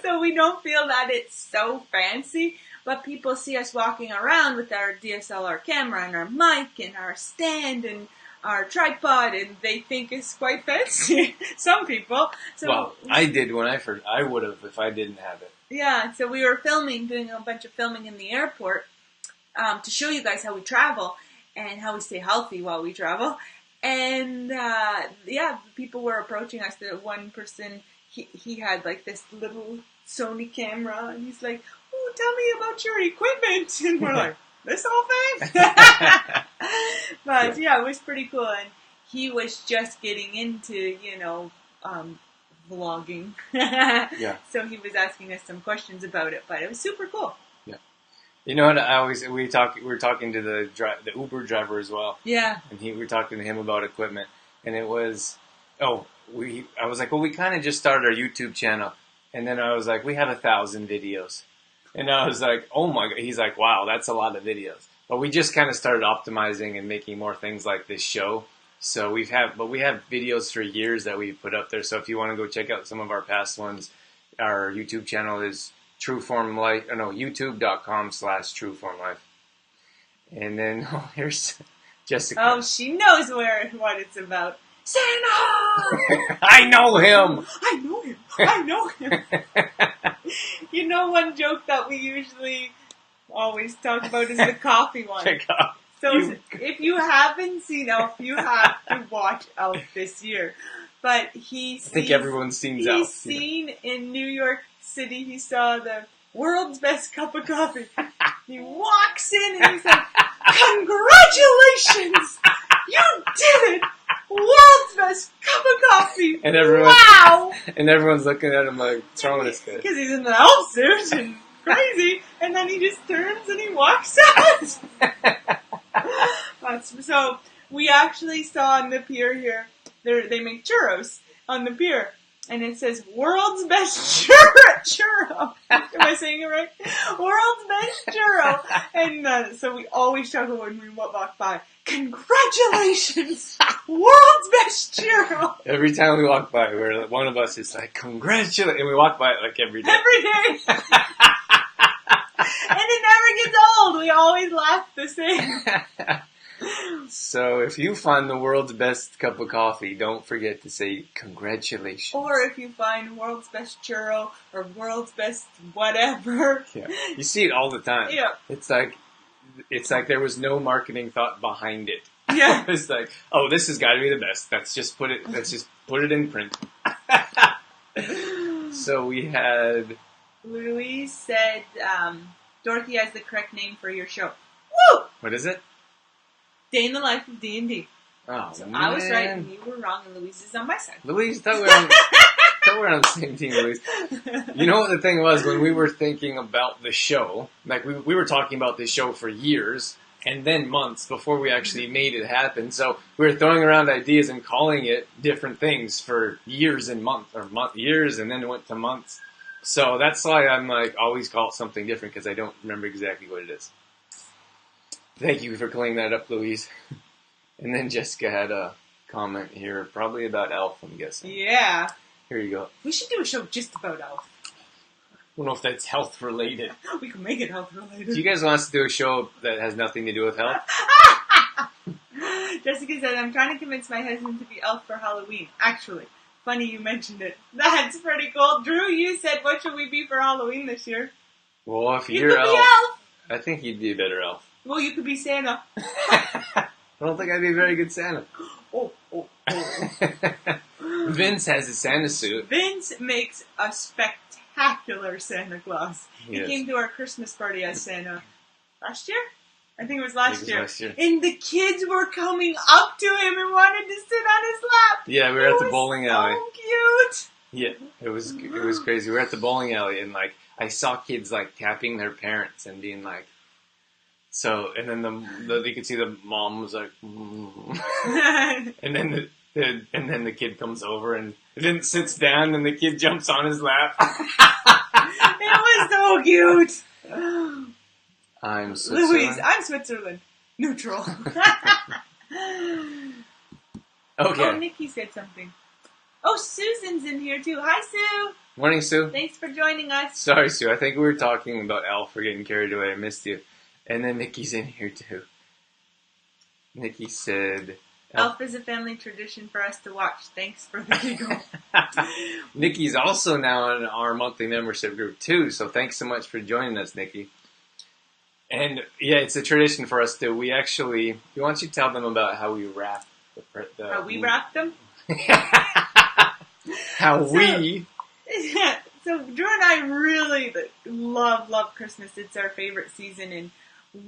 so we don't feel that it's so fancy. But people see us walking around with our DSLR camera and our mic and our stand and our tripod, and they think it's quite fancy. Some people. So, well, I did when I would have if I didn't have it. Yeah, so we were doing a bunch of filming in the airport to show you guys how we travel and how we stay healthy while we travel. And people were approaching us. The one person, he had like this little Sony camera, and he's like, "Oh, tell me about your equipment." And we're like, "This whole thing?" But yeah, it was pretty cool. And he was just getting into, vlogging. Yeah. So he was asking us some questions about it, but it was super cool. Yeah. You know what? We were talking to the Uber driver as well. Yeah. And we were talking to him about equipment, and it was, I was like, well, we kind of just started our YouTube channel, and then I was like, we have 1,000 videos, and I was like, oh my God. He's like, wow, that's a lot of videos. But we just kind of started optimizing and making more things like this show. So we have videos for years that we put up there. So if you want to go check out some of our past ones, our YouTube channel is youtube.com/trueformlife. And then here's Jessica. Oh, she knows what it's about. Santa! I know him. You know, one joke that we usually always talk about is the coffee one. So if you haven't seen Elf, you have to watch Elf this year. But I think everyone's seen Elf. He's seen in New York City, he saw the world's best cup of coffee. He walks in and he's like, "Congratulations! You did it! World's best cup of coffee! And wow!" And everyone's looking at him like, what's wrong with this guy? Because he's in the elf suit and crazy. And then he just turns and he walks out. So we actually saw on the pier here, they make churros on the pier. And it says, "World's best churro." Am I saying it right? World's best churro. And so we always talk about when we walk by, "Congratulations, world's best churro." Every time we walk by, one of us is like, "Congratulations," and we walk by it like every day. Every day. And it never gets old. We always laugh the same. So if you find the world's best cup of coffee, don't forget to say congratulations. Or if you find world's best churro or world's best whatever. Yeah. You see it all the time. Yeah. It's like there was no marketing thought behind it. Yeah. It's like, oh, this has got to be the best. Let's just put it in print. So we had... Louise said, Dorothy has the correct name for your show. Woo! What is it? Day in the Life of D&D. Oh, So man. I was right and you were wrong, and Louise is on my side. Louise, thought we're on the same team, Louise. You know what the thing was, when we were thinking about the show, like we were talking about this show for years, and then months before we actually made it happen. So we were throwing around ideas and calling it different things for years and years, and then it went to months. So that's why I'm like, always call it something different, because I don't remember exactly what it is. Thank you for cleaning that up, Louise. And then Jessica had a comment here, probably about Elf, I'm guessing. Yeah. Here you go. We should do a show just about Elf. I don't know if that's health related. We can make it health related. Do you guys want us to do a show that has nothing to do with health? Jessica said, I'm trying to convince my husband to be Elf for Halloween. Actually, funny you mentioned it. That's pretty cool. Drew, you said, what should we be for Halloween this year? Well, if You you're could be Elf, Elf. I think you'd be a better Elf. Well, you could be Santa. I don't think I'd be a very good Santa. Oh. Vince has a Santa suit. Vince makes a spectacular Santa Claus. Yes. He came to our Christmas party as Santa last year? I think it was last year. Last year. And the kids were coming up to him and wanted to sit on his lap. Yeah, we were at the bowling alley. So cute. Yeah, it was crazy. We were at the bowling alley, and like I saw kids like tapping their parents and being like, so, and then you could see the mom was like, and then the kid comes over and then sits down, and the kid jumps on his lap. It was so cute. I'm Switzerland. Louise, I'm Switzerland. Neutral. Okay. Oh, Nikki said something. Oh, Susan's in here too. Hi, Sue. Morning, Sue. Thanks for joining us. Sorry, Sue. I think we were talking about Elf. We're getting carried away. I missed you. And then Nikki's in here too. Nikki said... Elf is a family tradition for us to watch. Thanks for the giggle. Nikki's also now in our monthly membership group too, so thanks so much for joining us, Nikki. And yeah, it's a tradition for us to, why don't you tell them about how we wrap How we wrap them? So Drew and I really love Christmas. It's our favorite season, and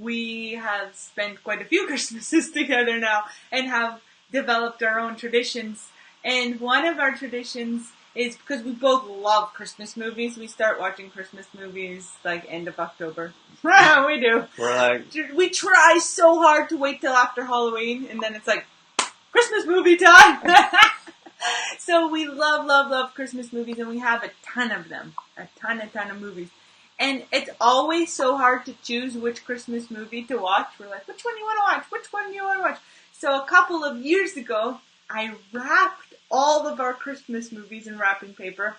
we have spent quite a few Christmases together now and have developed our own traditions. And one of our traditions is, because we both love Christmas movies, we start watching Christmas movies like end of October. We do. We try so hard to wait till after Halloween, and then it's like, Christmas movie time! So we love Christmas movies, and we have a ton of them. A ton of movies. And it's always so hard to choose which Christmas movie to watch. We're like, which one do you want to watch? Which one do you want to watch? So a couple of years ago, I wrapped all of our Christmas movies in wrapping paper.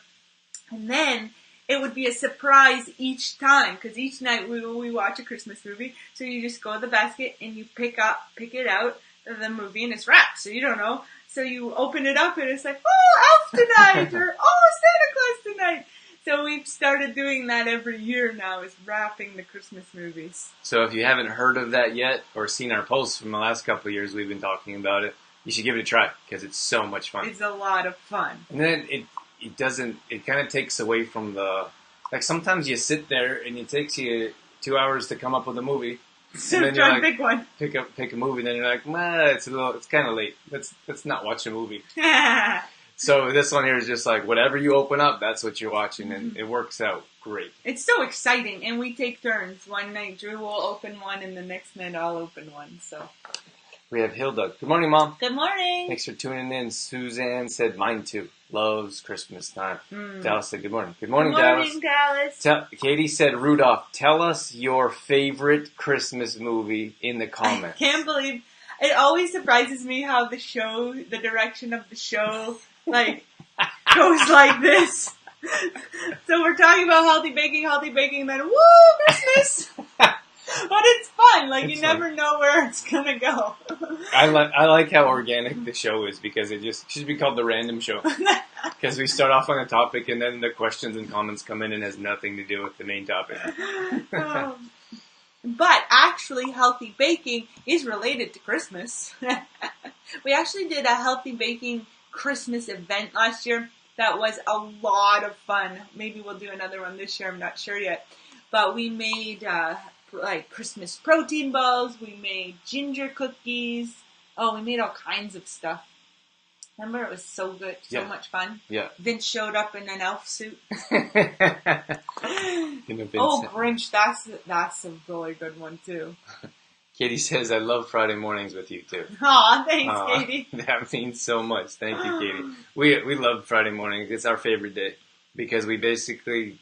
And then it would be a surprise each time, because each night we watch a Christmas movie. So you just go to the basket and you pick it out of the movie, and it's wrapped, so you don't know. So you open it up and it's like, oh, Elf tonight, or oh, Santa Claus tonight. So we've started doing that every year now, is wrapping the Christmas movies. So if you haven't heard of that yet, or seen our posts from the last couple of years we've been talking about it, you should give it a try, because it's so much fun. It's a lot of fun. And then it kind of takes away from like sometimes you sit there and it takes you 2 hours to come up with a movie. So and then try you're and like, pick one. pick a movie, and then you're like, it's kind of late. Let's not watch a movie. So this one here is just like, whatever you open up, that's what you're watching, and it works out great. It's so exciting, and we take turns. One night Drew will open one, and the next night I'll open one. So we have Hilda. Good morning, Mom. good morning. Thanks for tuning in. Suzanne said, mine too. Loves Christmas time. Dallas said, good morning. Good morning, Dallas. Katie said, Rudolph, tell us your favorite Christmas movie in the comments. I can't believe, it always surprises me how the direction of the show, goes like this. So we're talking about healthy baking, and then, woo, Christmas! But it's fun. You never know where it's gonna go. I like how organic the show is, because it should be called the random show. Because we start off on a topic, and then the questions and comments come in and has nothing to do with the main topic. But actually, healthy baking is related to Christmas. We actually did a healthy baking Christmas event last year that was a lot of fun. Maybe we'll do another one this year. I'm not sure yet. But we made like Christmas protein balls. We made ginger cookies. Oh, we made all kinds of stuff. Remember, it was so good, so much fun. Yeah. Vince showed up in an elf suit. Vincent. Oh, Grinch, that's a really good one too. Katie says, I love Friday mornings with you too. Aw, thanks, Katie. That means so much. Thank you, Katie. We love Friday mornings. It's our favorite day because we basically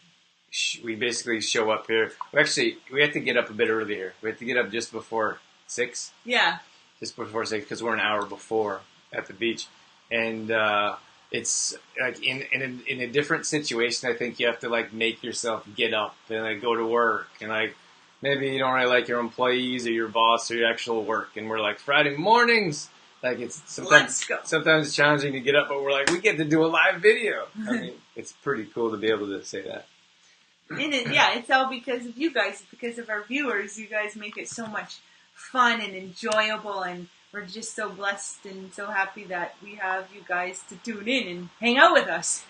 show up here. We have to get up a bit earlier. We have to get up just before 6. Yeah. Just before 6 because we're an hour before at the beach. And it's like in a different situation. I think you have to like make yourself get up and like go to work, and like maybe you don't really like your employees or your boss or your actual work. And we're like Friday mornings, like it's sometimes it's challenging to get up, but we're like we get to do a live video. I mean, it's pretty cool to be able to say that. It's all because of you guys, because of our viewers. You guys make it so much fun and enjoyable, and we're just so blessed and so happy that we have you guys to tune in and hang out with us.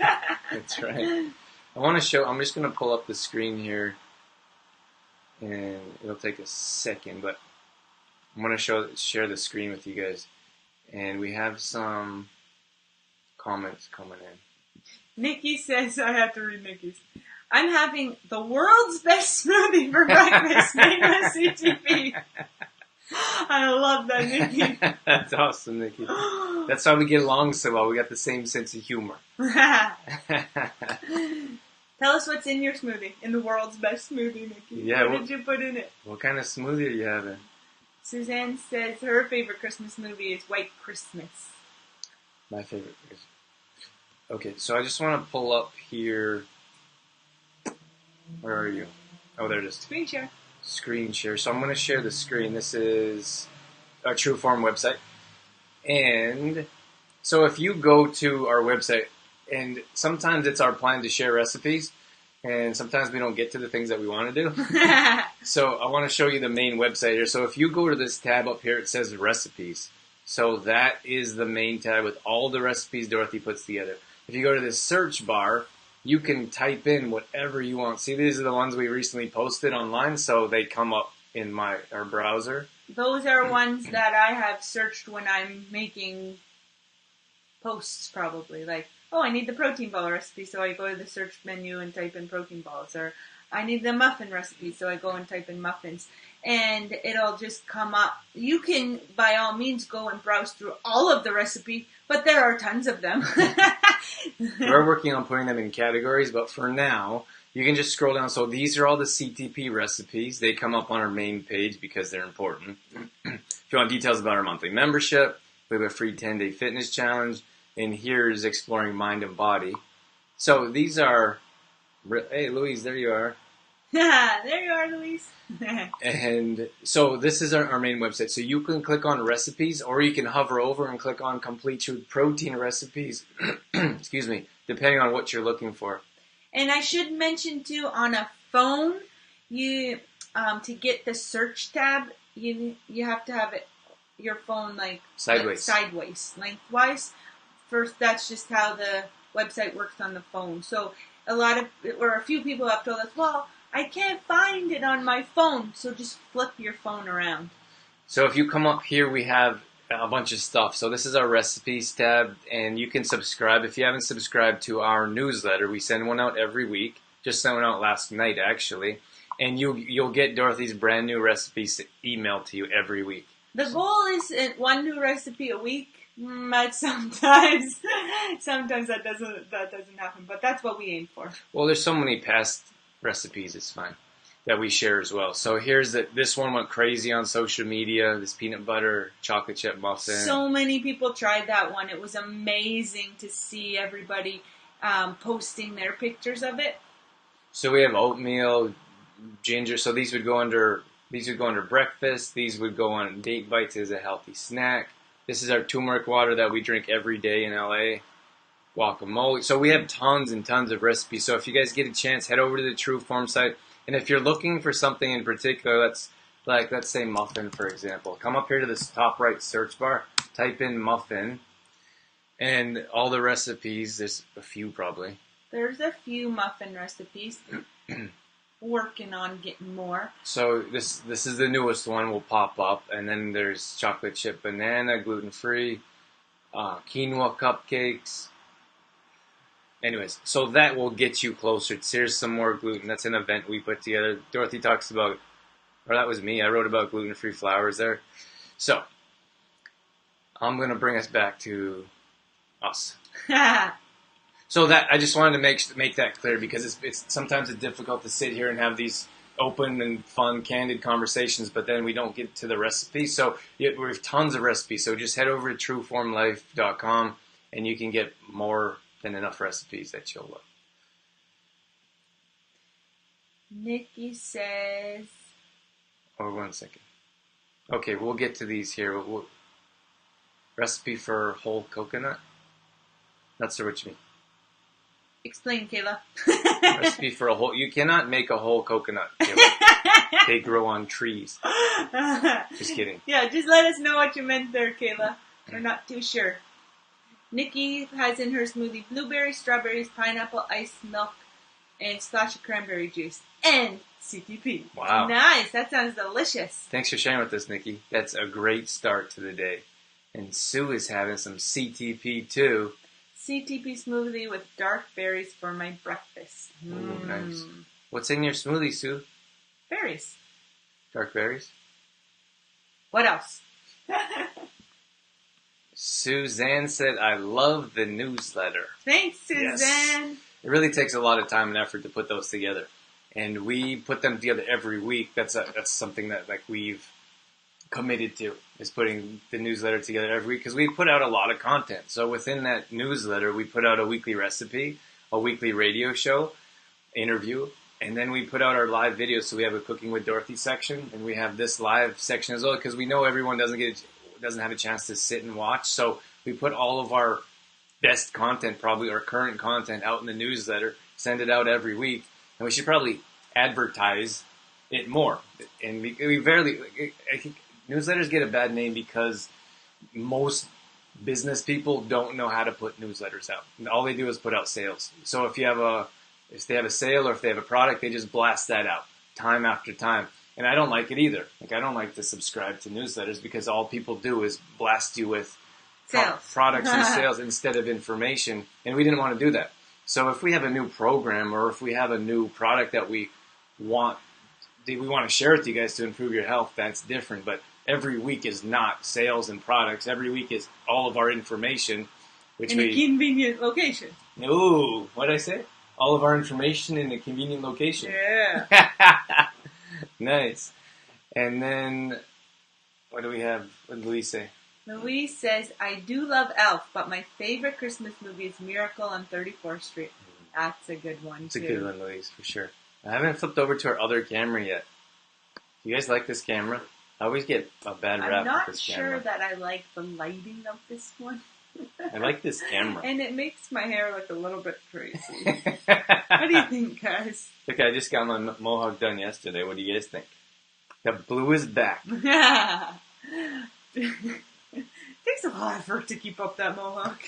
That's right. I'm just going to pull up the screen here, and it'll take a second, but I'm going to share the screen with you guys. And we have some comments coming in. Nikki says, I have to read Nikki's. I'm having the world's best smoothie for breakfast made with CTP. I love that, Nikki. That's awesome, Nikki. That's why we get along so well. We got the same sense of humor. Tell us what's in your smoothie. In the world's best smoothie, Nikki. Yeah, what did you put in it? What kind of smoothie are you having? Suzanne says her favorite Christmas movie is White Christmas. My favorite. Okay, so I just want to pull up here. Where are you? Oh, there it is. Screen share. Screen share. So I'm going to share the screen. This is our Trueform website. And so if you go to our website, and sometimes it's our plan to share recipes, and sometimes we don't get to the things that we want to do. So I want to show you the main website here. So if you go to this tab up here, it says recipes. So that is the main tab with all the recipes Dorothy puts together. If you go to this search bar, you can type in whatever you want. See, these are the ones we recently posted online, so they come up in our browser. Those are ones that I have searched when I'm making posts, probably. Like, oh, I need the protein ball recipe, so I go to the search menu and type in protein balls. Or I need the muffin recipe, so I go and type in muffins. And it'll just come up. You can, by all means, go and browse through all of the recipe, but there are tons of them. We're working on putting them in categories, but for now, you can just scroll down. So these are all the CTP recipes. They come up on our main page because they're important. If you want details about our monthly membership, we have a free 10-day fitness challenge, and here's exploring mind and body. So these are, hey, Louise, there you are. There you are, Louise. And so this is our main website. So you can click on recipes, or you can hover over and click on complete your protein recipes. Excuse me, depending on what you're looking for. And I should mention too, on a phone, you to get the search tab, you have to have your phone like sideways, lengthwise. First, that's just how the website works on the phone. So a few people have told us, well, I can't find it on my phone, so just flip your phone around. So if you come up here, we have a bunch of stuff. So this is our recipes tab, and you can subscribe. If you haven't subscribed to our newsletter, we send one out every week. Just sent one out last night, actually. And you'll get Dorothy's brand new recipes emailed to you every week. The goal is one new recipe a week. But sometimes that doesn't happen. But that's what we aim for. Well, there's so many past recipes, it's fine, that we share as well. So here's this one went crazy on social media, this peanut butter chocolate chip muffin. So many people tried that one. It was amazing to see everybody posting their pictures of it. So we have oatmeal, ginger. So these would go under breakfast. These would go on date bites as a healthy snack. This is our turmeric water that we drink every day in LA. Guacamole. So we have tons and tons of recipes. So if you guys get a chance, head over to the Trueform site. And if you're looking for something in particular, Like, let's say muffin, for example. Come up here to this top right search bar, type in muffin, and all the recipes, there's a few probably. There's a few muffin recipes. Working on getting more. So this is the newest one will pop up, and then there's chocolate chip banana, gluten-free, quinoa cupcakes. Anyways, so that will get you closer. Here's some more gluten. That's an event we put together. Dorothy talks about, or that was me. I wrote about gluten-free flours there. So I'm going to bring us back to us. So that I just wanted to make that clear because it's sometimes it's difficult to sit here and have these open and fun, candid conversations, but then we don't get to the recipe. So we have tons of recipes. So just head over to trueformlife.com and you can get more than enough recipes that you'll love. Nikki says... Oh, 1 second. Okay, we'll get to these here. Recipe for whole coconut? Not sure what you mean. Explain, Kayla. Recipe for a whole... You cannot make a whole coconut, Kayla. They grow on trees. Just kidding. Yeah, just let us know what you meant there, Kayla. We're not too sure. Nikki has in her smoothie blueberries, strawberries, pineapple, iced milk, and splash of cranberry juice. And CTP. Wow. Nice. That sounds delicious. Thanks for sharing with us, Nikki. That's a great start to the day. And Sue is having some CTP too. CTP smoothie with dark berries for my breakfast. Ooh, nice. What's in your smoothie, Sue? Berries. Dark berries? What else? Suzanne said, I love the newsletter. Thanks, Suzanne. Yes. It really takes a lot of time and effort to put those together. And we put them together every week. That's something that we've committed to, is putting the newsletter together every week, because we put out a lot of content. So within that newsletter, we put out a weekly recipe, a weekly radio show, interview, and then we put out our live videos. So we have a Cooking with Dorothy section, and we have this live section as well, because we know everyone doesn't have a chance to sit and watch. So we put all of our best content, probably our current content, out in the newsletter, send it out every week, and we should probably advertise it more. And we barely, I think newsletters get a bad name because most business people don't know how to put newsletters out. All they do is put out sales. So if they have a sale or if they have a product, they just blast that out time after time. And I don't like it either. I don't like to subscribe to newsletters because all people do is blast you with products and sales instead of information. And we didn't want to do that. So if we have a new program or if we have a new product that we want to share with you guys to improve your health, that's different. But every week is not sales and products. Every week is all of our information, which in a convenient location. Ooh, what did I say? All of our information in a convenient location. Yeah. Nice. And then, what do we have? What did Louise say? Louise says, I do love Elf, but my favorite Christmas movie is Miracle on 34th Street. That's a good one, It's a good one, Louise, for sure. I haven't flipped over to our other camera yet. Do you guys like this camera? I always get a bad rap with this camera. I'm not sure that I like the lighting of this one. I like this camera. And it makes my hair look a little bit crazy. What do you think, guys? Look, I just got my mohawk done yesterday. What do you guys think? The blue is back. Takes a lot of effort to keep up that mohawk.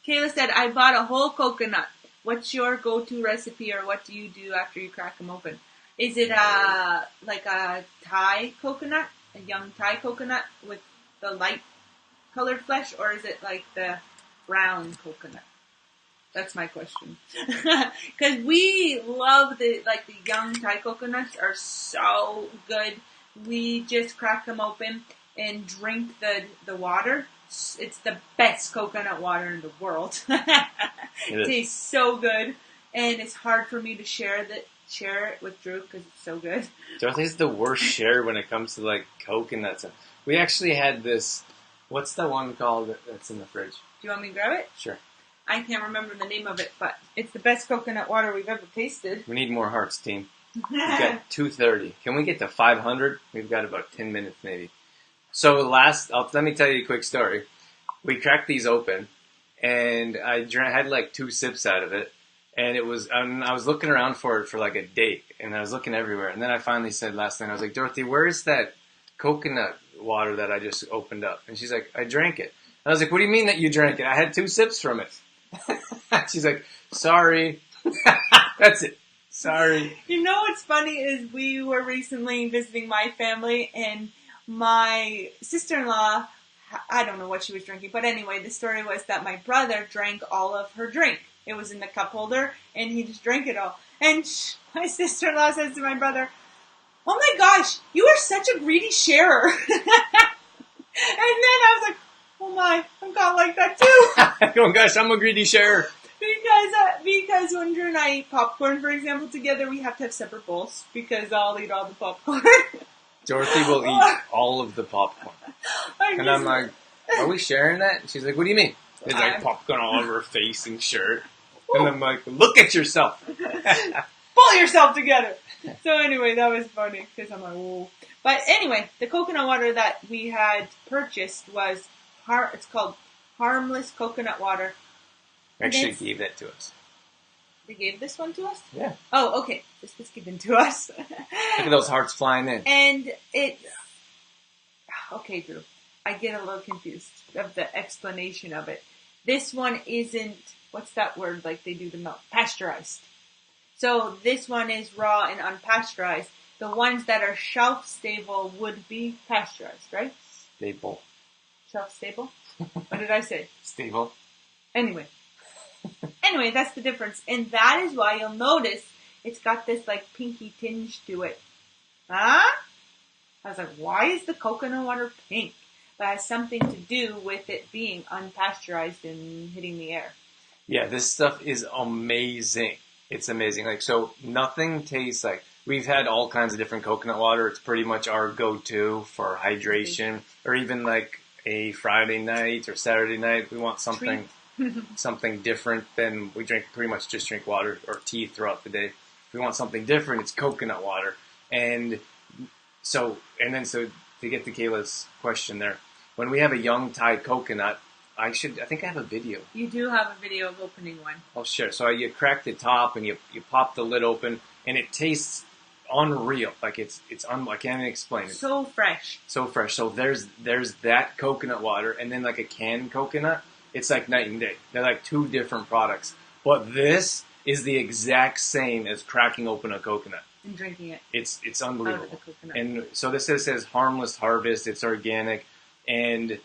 Kayla said, I bought a whole coconut. What's your go-to recipe, or what do you do after you crack them open? Is it like a Thai coconut, a young Thai coconut with the light colored flesh, or is it like the brown coconut? That's my question. Because we love the young Thai coconuts are so good. We just crack them open and drink the water. It's the best coconut water in the world. It tastes so good, and it's hard for me to share it with Drew because it's so good. Dorothy's the worst share when it comes to coconuts. We actually had this. What's the one called that's in the fridge? Do you want me to grab it? Sure. I can't remember the name of it, but it's the best coconut water we've ever tasted. We need more hearts, team. We've got 230. Can we get to 500? We've got about 10 minutes, maybe. So let me tell you a quick story. We cracked these open, and I had 2 sips out of it, And I was looking around for it for like a day, and I was looking everywhere. And then I finally said last night, I was like, Dorothy, where's that coconut water that I just opened up? And she's like, I drank it. And I was like, what do you mean that you drank it? I had 2 sips from it. She's like, sorry. That's it. Sorry. You know what's funny is we were recently visiting my family, and my sister-in-law, I don't know what she was drinking, but anyway, the story was that my brother drank all of her drink. It was in the cup holder, and he just drank it all. And my sister-in-law says to my brother, oh my gosh, you are such a greedy sharer. And then I was like, oh my, I'm kind of like that too. Oh gosh, I'm a greedy sharer. Because when Drew and I eat popcorn, for example, together, we have to have separate bowls, because I'll eat all the popcorn. Dorothy will eat all of the popcorn. And I'm like, are we sharing that? And she's like, what do you mean? There's like popcorn all over her face and shirt. And I'm like, look at yourself. Pull yourself together. So anyway, that was funny, because I'm like, whoa. But anyway, the coconut water that we had purchased was, it's called Harmless Coconut Water. Actually gave that to us. They gave this one to us? Yeah. Oh, okay. This was given to us. Look at those hearts flying in. And it's... Okay, Drew. I get a little confused of the explanation of it. This one isn't... What's that word like they do the milk? Pasteurized. So this one is raw and unpasteurized. The ones that are shelf stable would be pasteurized, right? Stable. Shelf stable? What did I say? Stable. Anyway, that's the difference. And that is why you'll notice it's got this like pinky tinge to it. Huh? I was like, why is the coconut water pink? That has something to do with it being unpasteurized and hitting the air. Yeah, this stuff is amazing. It's amazing. Like, so nothing tastes like, we've had all kinds of different coconut water. It's pretty much our go-to for hydration, or even like a Friday night or Saturday night. We want something something different than we pretty much just drink water or tea throughout the day. If we want something different, it's coconut water. And so to get to Kayla's question there, when we have a young Thai coconut, I think I have a video. You do have a video of opening one. I'll share. So you crack the top and you pop the lid open, and it tastes unreal. Like I can't even explain it. So fresh. So fresh. So there's that coconut water, and then like a canned coconut. It's like night and day. They're like 2 different products. But this is the exact same as cracking open a coconut. And drinking it. It's unbelievable. Out of the coconut. And so this says harmless harvest. It's organic, and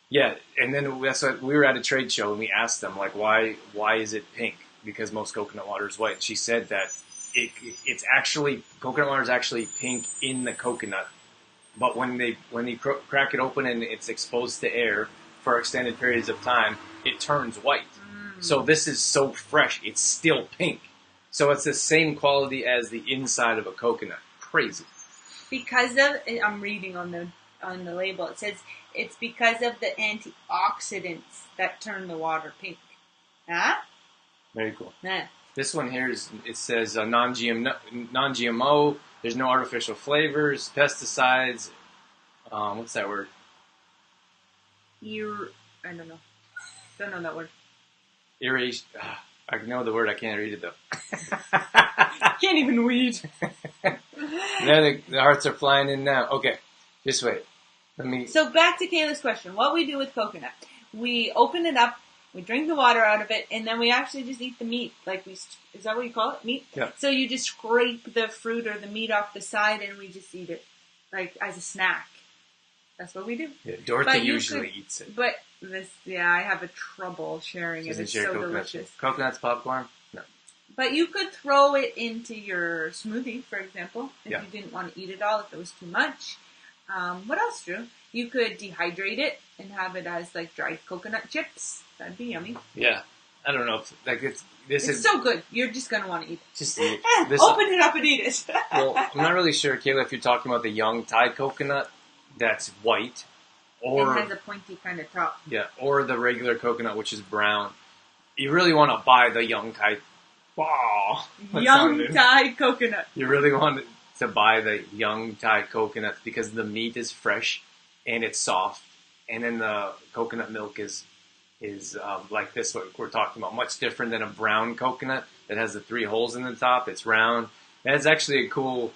yeah. And then that's what, we were at a trade show and we asked them like, why is it pink? Because most coconut water is white. And she said that it's actually, coconut water is actually pink in the coconut, but when you crack it open and it's exposed to air for extended periods of time, it turns white. So this is so fresh, it's still pink. So it's the same quality as the inside of a coconut. Crazy. Because of, I'm reading on the label, it says it's because of the antioxidants that turn the water pink. Huh? Very cool. Nah. This one here it says non-GMO. There's no artificial flavors, pesticides. What's that word? I don't know. Don't know that word. Aeration. I know the word. I can't read it though. Can't even read. Now the hearts are flying in now. Okay, just wait. So back to Kayla's question. What we do with coconut? We open it up. We drink the water out of it, and then we actually just eat the meat. Is that what you call it? Meat? Yeah. So you just scrape the fruit or the meat off the side, and we just eat it, like, as a snack. That's what we do. Yeah, Dorothy usually eats it. But I have a trouble sharing it. It's so delicious. Coconuts, popcorn? No. But you could throw it into your smoothie, for example, if Yeah. you didn't want to eat it all, if it was too much. What else, Drew? You could dehydrate it and have it as like dried coconut chips. That'd be yummy. Yeah. I don't know if It's so good. You're just gonna want to eat it. Just eat it. Open it up and eat it. Well, I'm not really sure, Kayla, if you're talking about the young Thai coconut that's white, or it has a pointy kind of top. Yeah, or the regular coconut, which is brown. You really want to buy the young Thai. Wow, young Thai coconut. You really want to buy the young Thai coconut because the meat is fresh and it's soft, and then the coconut milk is is like this, what we're talking about, much different than a brown coconut that has the 3 holes in the top. It's round. And it's actually a cool,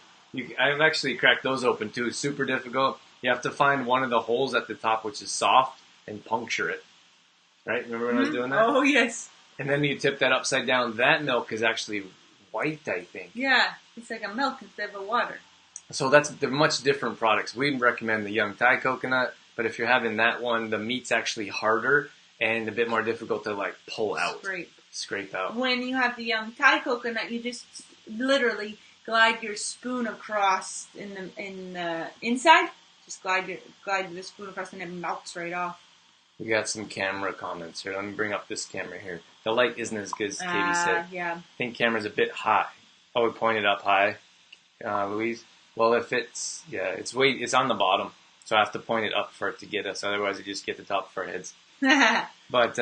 I've actually cracked those open too. It's super difficult. You have to find one of the holes at the top, which is soft, and puncture it. Right? Remember when I was doing that? Oh, yes. And then you tip that upside down. That milk is actually white, I think. Yeah, it's like a milk instead of a water. So they're much different products. We'd recommend the young Thai coconut, but if you're having that one, the meat's actually harder and a bit more difficult to like pull out, scrape out. When you have the young Thai coconut, you just literally glide your spoon across in the inside. Just glide the spoon across, and it melts right off. We got some camera comments here. Let me bring up this camera here. The light isn't as good as Katie said. Yeah. I think camera's a bit high. Oh, we pointed up high, Louise. Well, if it's on the bottom, so I have to point it up for it to get us. Otherwise, it just get the top of our heads. But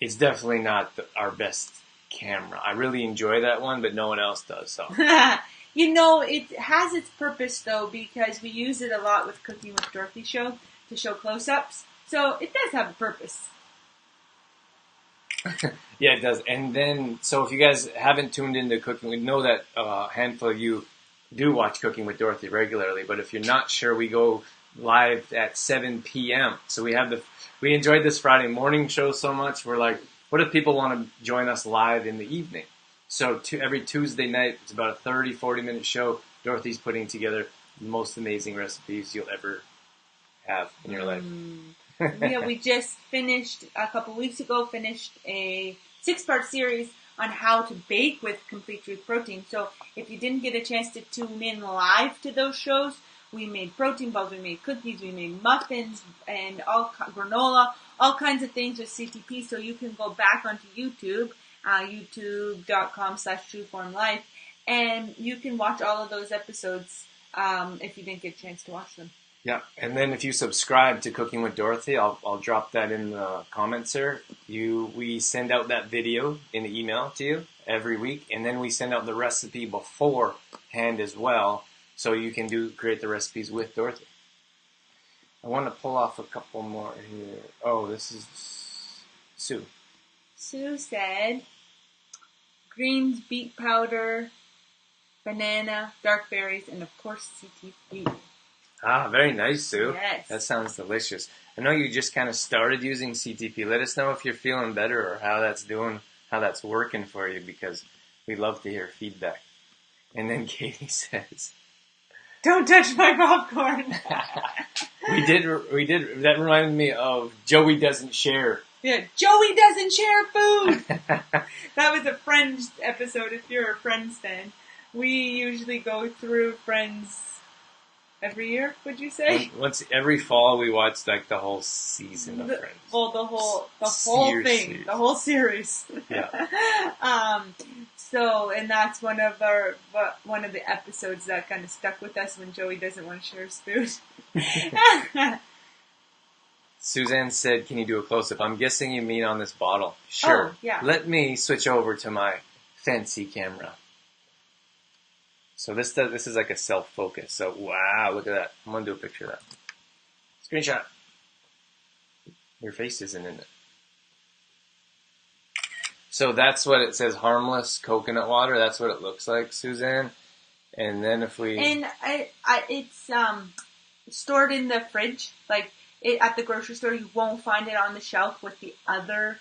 it's definitely not our best camera. I really enjoy that one, but no one else does. So it has its purpose though, because we use it a lot with Cooking with Dorothy show to show close-ups. So it does have a purpose. Yeah, it does. And then, so if you guys haven't tuned into Cooking, we know that a handful of you do watch Cooking with Dorothy regularly, but if you're not sure, we go live at 7 p.m. So we enjoyed this Friday morning show so much. We're like, what if people want to join us live in the evening? So every Tuesday night, it's about a 40 minute show. Dorothy's putting together the most amazing recipes you'll ever have in your life. Yeah, we just finished a couple weeks ago, a 6-part series on how to bake with Complete Truth Protein. So if you didn't get a chance to tune in live to those shows, we made protein balls, we made cookies, we made muffins, and granola, all kinds of things with CTP. So you can go back onto YouTube, youtube.com/trueformlife, and you can watch all of those episodes if you didn't get a chance to watch them. Yeah, and then if you subscribe to Cooking with Dorothy, I'll drop that in the comments here. We send out that video in the email to you every week, and then we send out the recipe beforehand as well, so you can create the recipes with Dorothy. I want to pull off a couple more here. Oh, this is Sue. Sue said, greens, beet powder, banana, dark berries, and of course CTP. Ah, very nice, Sue. Yes. That sounds delicious. I know you just kind of started using CTP. Let us know if you're feeling better or how that's working for you, because we love to hear feedback. And then Katie says, "Don't touch my popcorn." We did. That reminded me of Joey Doesn't Share. Yeah, Joey doesn't share food. That was a Friends episode. If you're a Friends fan, we usually go through Friends every year, would you say? Once every fall, we watch like the whole season of Friends. Well, the whole thing, the whole series. Yeah. So, and that's one of the episodes that kind of stuck with us when Joey doesn't want to share his food. Suzanne said, "Can you do a close-up?" I'm guessing you mean on this bottle. Sure. Oh, yeah. Let me switch over to my fancy camera. So this is like a self-focus. So wow, look at that. I'm gonna do a picture of that. Screenshot. Your face isn't in it. So that's what it says. Harmless coconut water. That's what it looks like, Suzanne. And then if we it's stored in the fridge. Like at the grocery store, you won't find it on the shelf with the other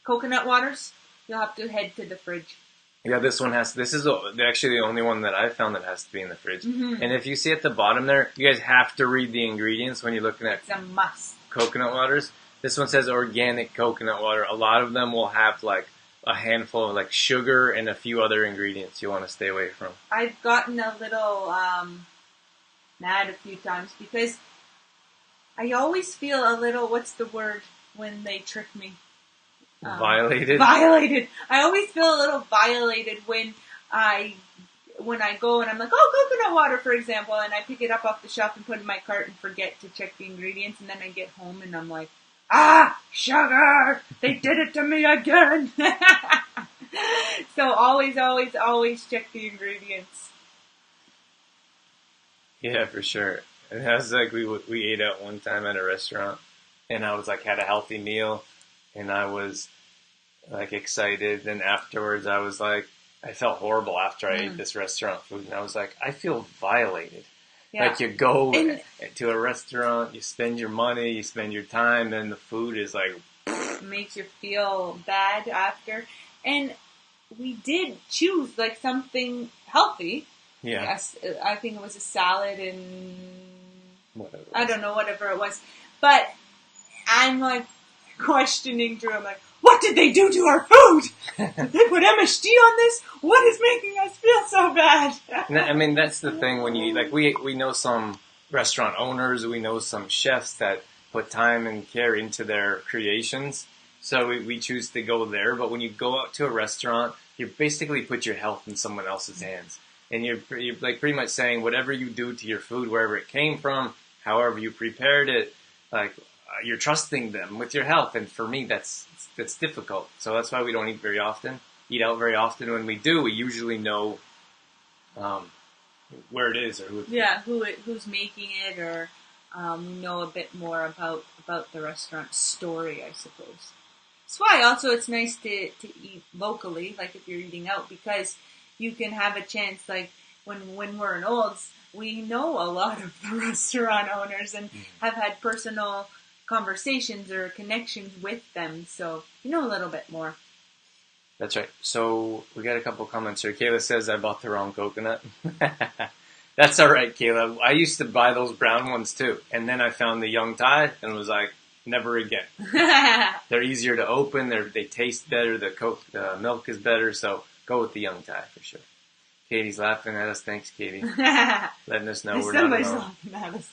coconut waters. You'll have to head to the fridge. Yeah, this is actually the only one that I found that has to be in the fridge. Mm-hmm. And if you see at the bottom there, you guys have to read the ingredients when you're looking at It's a must. Coconut waters. This one says organic coconut water. A lot of them will have like a handful of like sugar and a few other ingredients you want to stay away from. I've gotten a little mad a few times because I always feel a little, what's the word when they trick me? Violated? Violated. I always feel a little violated when I go and I'm like, oh, coconut water, for example, and I pick it up off the shelf and put it in my cart and forget to check the ingredients, and then I get home and I'm like, sugar! They did it to me again! So always check the ingredients. Yeah, for sure. It has like we ate out one time at a restaurant, and I was like had a healthy meal, and I was like excited. And afterwards, I was like, I felt horrible after I ate this restaurant food, and I was like, I feel violated. Yeah. Like you go to a restaurant, you spend your money, you spend your time, and the food is like makes you feel bad after. And we did choose like something healthy. yeah. Yes, I think it was a salad and Whatever. I don't know, whatever it was. But I'm like questioning Drew. I'm like, what did they do to our food? Did they put MSG on this? What is making us feel so bad? I mean, that's the thing when you like we know some restaurant owners, we know some chefs that put time and care into their creations. So we choose to go there. But when you go out to a restaurant, you basically put your health in someone else's hands. And you're like pretty much saying whatever you do to your food, wherever it came from, however you prepared it, like you're trusting them with your health. And for me, that's difficult. So that's why we don't eat out very often. When we do, we usually know where it is or who. Yeah, who's making it, or know a bit more about the restaurant story, I suppose. That's why also it's nice to eat locally, like if you're eating out, because you can have a chance, like when we're in Olds, we know a lot of the restaurant owners and have had personal conversations or connections with them, so you know a little bit more. That's right. So we got a couple comments here. Kayla says I bought the wrong coconut. That's all right, Kayla. I used to buy those brown ones too, and then I found the young Thai and was like, never again. They're easier to open. They taste better. The milk is better. So go with the young Thai for sure. Katie's laughing at us. Thanks, Katie. Letting us know we're not alone. Laughing at us.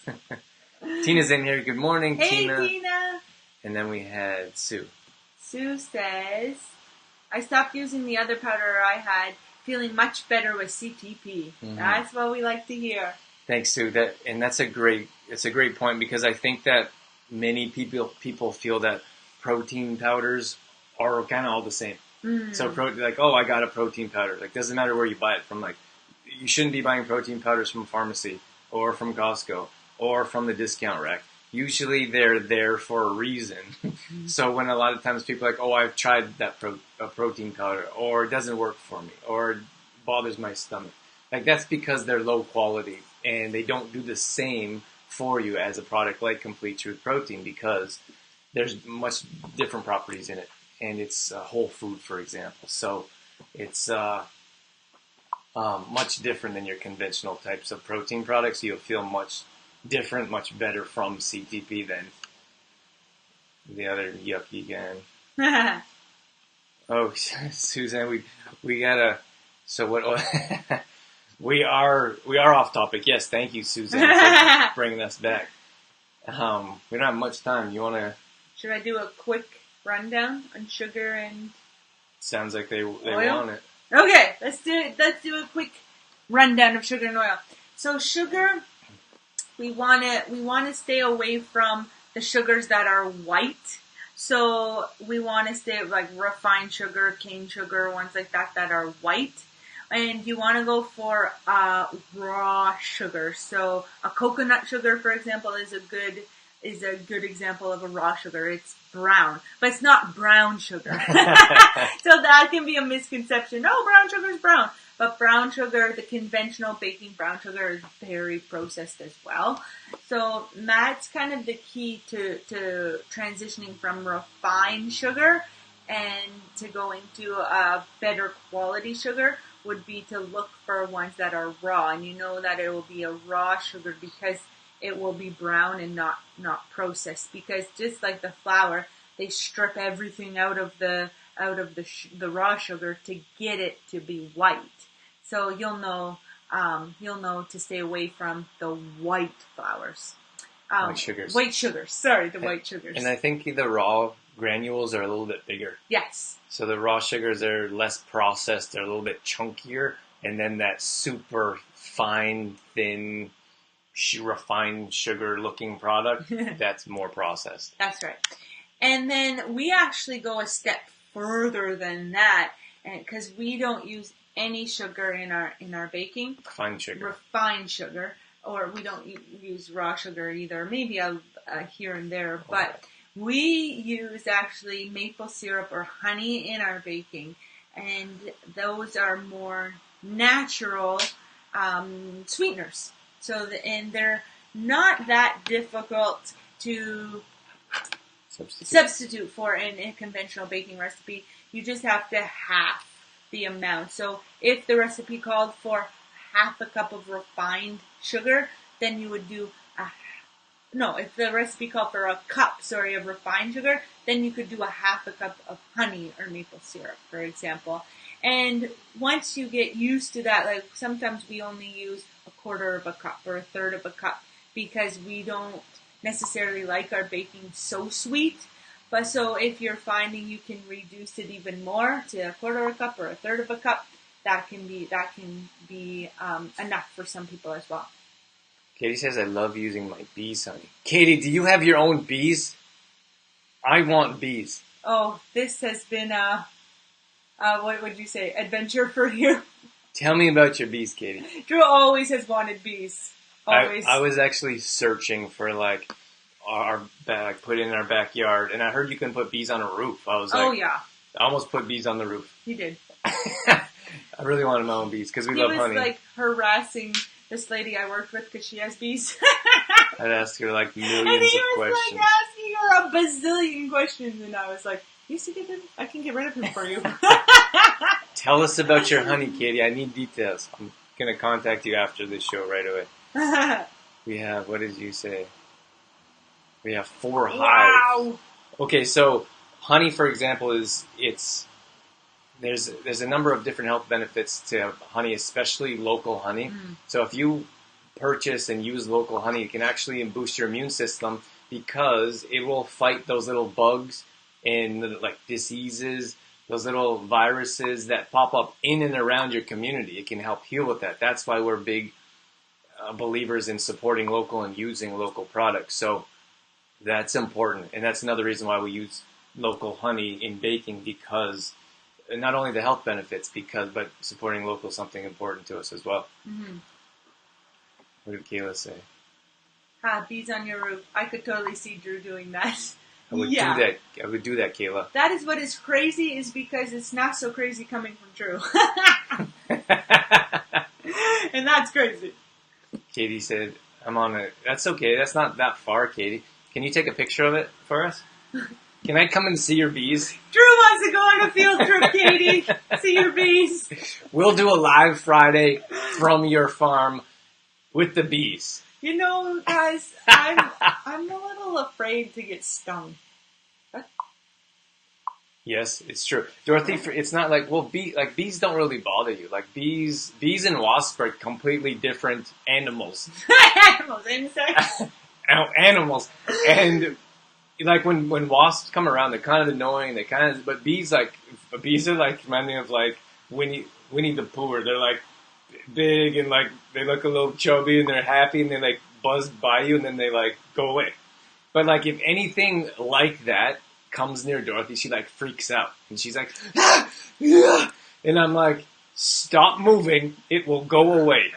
Tina's in here. Good morning, hey, Tina. Tina. And then we had Sue. Sue says, I stopped using the other powder I had, feeling much better with CTP. Mm-hmm. That's what we like to hear. Thanks, Sue. That's a great point, because I think that many people feel that protein powders are kind of all the same. Mm. So like, oh, I got a protein powder. Like, doesn't matter where you buy it from. Like, you shouldn't be buying protein powders from a pharmacy or from Costco or from the discount rack. Usually they're there for a reason. So when a lot of times people are like, oh, I've tried that protein powder, or it doesn't work for me, or it bothers my stomach. Like, that's because they're low quality and they don't do the same for you as a product like Complete Truth Protein, because there's much different properties in it. And it's whole food, for example. So it's much different than your conventional types of protein products. You'll feel much different, much better from CTP than the other yucky again. Oh, Suzanne, we gotta. So what? we are off topic. Yes, thank you, Suzanne, for bringing us back. We don't have much time. You wanna? Should I do a quick rundown on sugar and? Sounds like they want it. Okay, let's do a quick rundown of sugar and oil. So sugar, we wanna stay away from the sugars that are white. So we want to stay like refined sugar, cane sugar, ones like that are white. And you want to go for raw sugar. So a coconut sugar, for example, is a good example of a raw sugar. It's brown, but it's not brown sugar. So that can be a misconception. No, brown sugar is brown. But brown sugar, the conventional baking brown sugar, is very processed as well. So that's kind of the key to transitioning from refined sugar and to going to a better quality sugar would be to look for ones that are raw. And you know that it will be a raw sugar because it will be brown and not processed. Because just like the flour, they strip everything out of the raw sugar to get it to be white. So you'll know to stay away from the white flours. White sugars. White sugars. Sorry, the white sugars. And I think the raw granules are a little bit bigger. Yes. So the raw sugars are less processed. They're a little bit chunkier. And then that super fine, thin, refined sugar-looking product, that's more processed. That's right. And then we actually go a step further than that, because we don't use any sugar in our baking. Refined sugar. Or we don't use raw sugar either. Maybe a here and there. But We use actually maple syrup or honey in our baking, and those are more natural sweeteners. And they're not that difficult to substitute for in a conventional baking recipe. You just have to half the amount. So if the recipe called for half a cup of refined sugar, then you would do if the recipe called for a cup, of refined sugar, then you could do a half a cup of honey or maple syrup, for example. And once you get used to that, like sometimes we only use a quarter of a cup or a third of a cup because we don't necessarily like our baking so sweet. But so if you're finding you can reduce it even more to a quarter of a cup or a third of a cup, that can be enough for some people as well. Katie says, I love using my bees, honey. Katie, do you have your own bees? I want bees. Oh, this has been what would you say, adventure for you? Tell me about your bees, Katie. Drew always has wanted bees. Always. I was actually searching for put in our backyard, and I heard you can put bees on a roof. I was like, oh yeah, I almost put bees on the roof. He did. I really wanted my own bees because we love honey. He was like harassing this lady I worked with because she has bees. I'd ask her like millions of questions. And he was like asking her a bazillion questions, and I was like, "You see, I can get rid of him for you." Tell us about your honey, Katie. I need details. I'm gonna contact you after this show right away. We have, what did you say? We have 4 hives. Wow. Okay, so honey, for example, there's a number of different health benefits to honey, especially local honey. So if you purchase and use local honey, it can actually boost your immune system because it will fight those little bugs and like diseases, those little viruses that pop up in and around your community. It can help heal with that. That's why we're big believers in supporting local and using local products. So that's important. And that's another reason why we use local honey in baking, because not only the health benefits, but supporting local is something important to us as well. Mm-hmm. What did Kayla say? Bees on your roof. I could totally see Drew doing that. I would do that. I would do that, Kayla. That is what is crazy, is because it's not so crazy coming from Drew. And that's crazy. Katie said, I'm on it. That's okay. That's not that far, Katie. Can you take a picture of it for us? Can I come and see your bees? Drew wants to go on a field trip, Katie. See your bees. We'll do a live Friday from your farm with the bees. You know, guys, I'm a little afraid to get stung. Yes, it's true. Dorothy, it's not like, bees don't really bother you. Like bees and wasps are completely different animals. Animals, insects. Animals. And like when wasps come around, they're kind of annoying. But bees are like reminding of like Winnie the Pooh. They're like big and like they look a little chubby and they're happy and they like buzz by you and then they like go away. But like if anything like that comes near Dorothy, she like freaks out and she's like, and I'm like, stop moving, it will go away.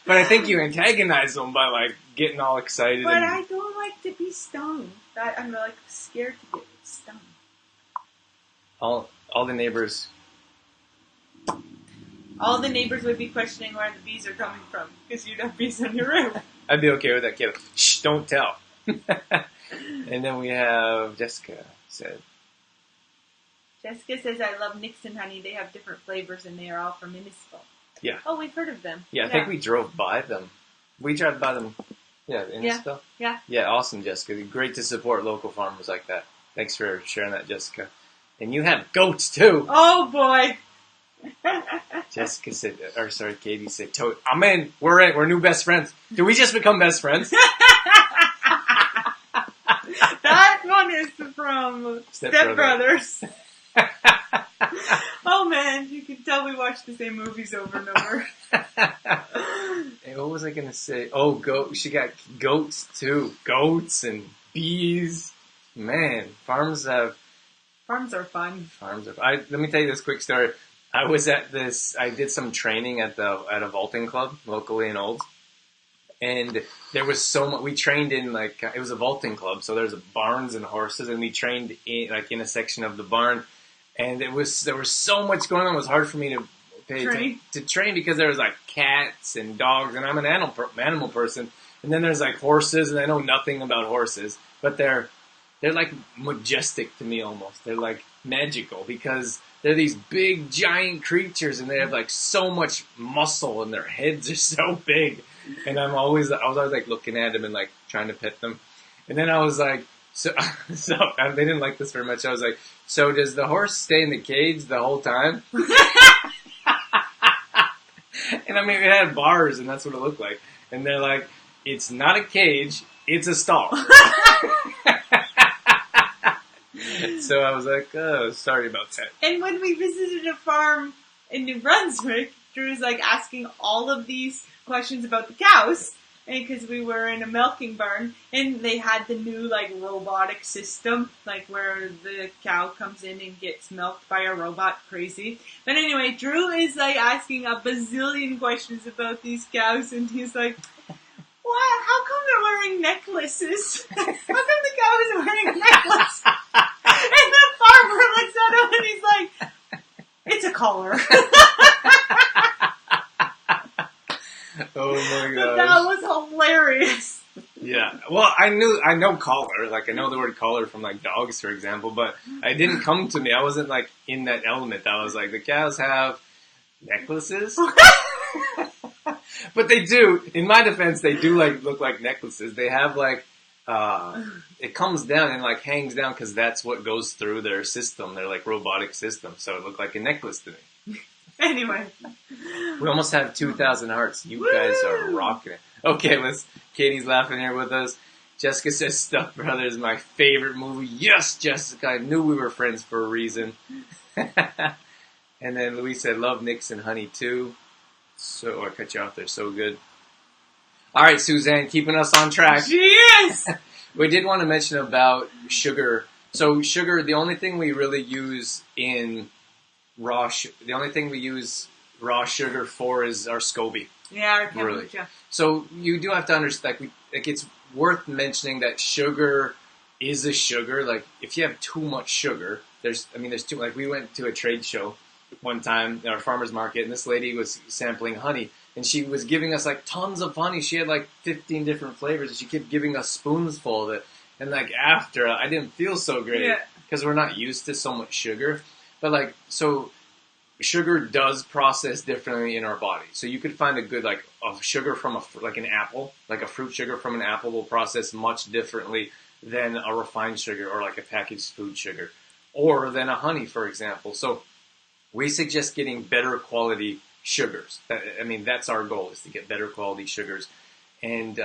But I think you antagonize them by like getting all excited. But I don't like to be stung. I'm like scared to get stung. All the neighbors. All the neighbors would be questioning where the bees are coming from because you'd have bees on your roof. I'd be okay with that, kid. Shh, don't tell. And then we have Jessica said. Jessica says, I love Nixon honey. They have different flavors and they are all from Municipal. Yeah. Oh, we've heard of them. Yeah, I think we drove by them. We drove by them. Yeah, in Municipal. Yeah. Yeah, awesome, Jessica. Great to support local farmers like that. Thanks for sharing that, Jessica. And you have goats too. Oh boy. Jessica said, Katie said, I'm in. We're in. We're new best friends. Did we just become best friends? That one is from Step Brothers. Oh man, you can tell we watch the same movies over and over. Hey, what was I going to say? Oh, she got goats too. Goats and bees. Man, farms are fun. Let me tell you this quick story. I did some training at a vaulting club locally in Olds. And there was so much. We trained in it was a vaulting club, so there's barns and horses, and we trained in a section of the barn, and there was so much going on. It was hard for me to train because there was cats and dogs, and I'm an animal person. And then there's horses, and I know nothing about horses, but they're majestic to me almost. They're magical because they're these big giant creatures, and they have so much muscle, and their heads are so big. And I was always looking at them and trying to pet them. And then I was so they didn't like this very much. I was so does the horse stay in the cage the whole time? And I mean, it had bars, and that's what it looked like. And they're it's not a cage, it's a stall. So I was oh, sorry about that. And when we visited a farm in New Brunswick, Drew was asking all of these questions about the cows, and because we were in a milking barn, and they had the new robotic system, where the cow comes in and gets milked by a robot. Crazy. But anyway, Drew is asking a bazillion questions about these cows, and he's like, "What? How come they're wearing necklaces? How come the cow is wearing a necklace?" And the farmer looks at him and he's like, "It's a collar." Oh my god! That was hilarious. Yeah. Well, I know collar. I know the word collar from dogs, for example, but it didn't come to me. I wasn't in that element. I was the cows have necklaces. But they do. In my defense, they do look like necklaces. They have it comes down and hangs down because that's what goes through their system. They're robotic system, so it looked like a necklace to me. Anyway, we almost have 2,000 hearts. You guys are rocking it. Okay, Katie's laughing here with us. Jessica says Step Brothers is my favorite movie. Yes, Jessica, I knew we were friends for a reason. And then Louise said, love Nix and Honey too. So I cut you off there. So good. All right, Suzanne, keeping us on track. Yes. We did want to mention about sugar. So sugar, the only thing we really use in the only thing we use raw sugar for is our SCOBY. Yeah, our kombucha. Really. So you do have to understand, it's worth mentioning that sugar is a sugar. If you have too much sugar, there's too, we went to a trade show one time at our farmer's market, and this lady was sampling honey, and she was giving us tons of honey. She had 15 different flavors, and she kept giving us spoons full of it. And after, I didn't feel so great because we're not used to so much sugar. But so sugar does process differently in our body. So you could find a good a sugar from an apple, a fruit sugar from an apple will process much differently than a refined sugar or a packaged food sugar, or than a honey, for example. So we suggest getting better quality sugars. That's our goal, is to get better quality sugars. And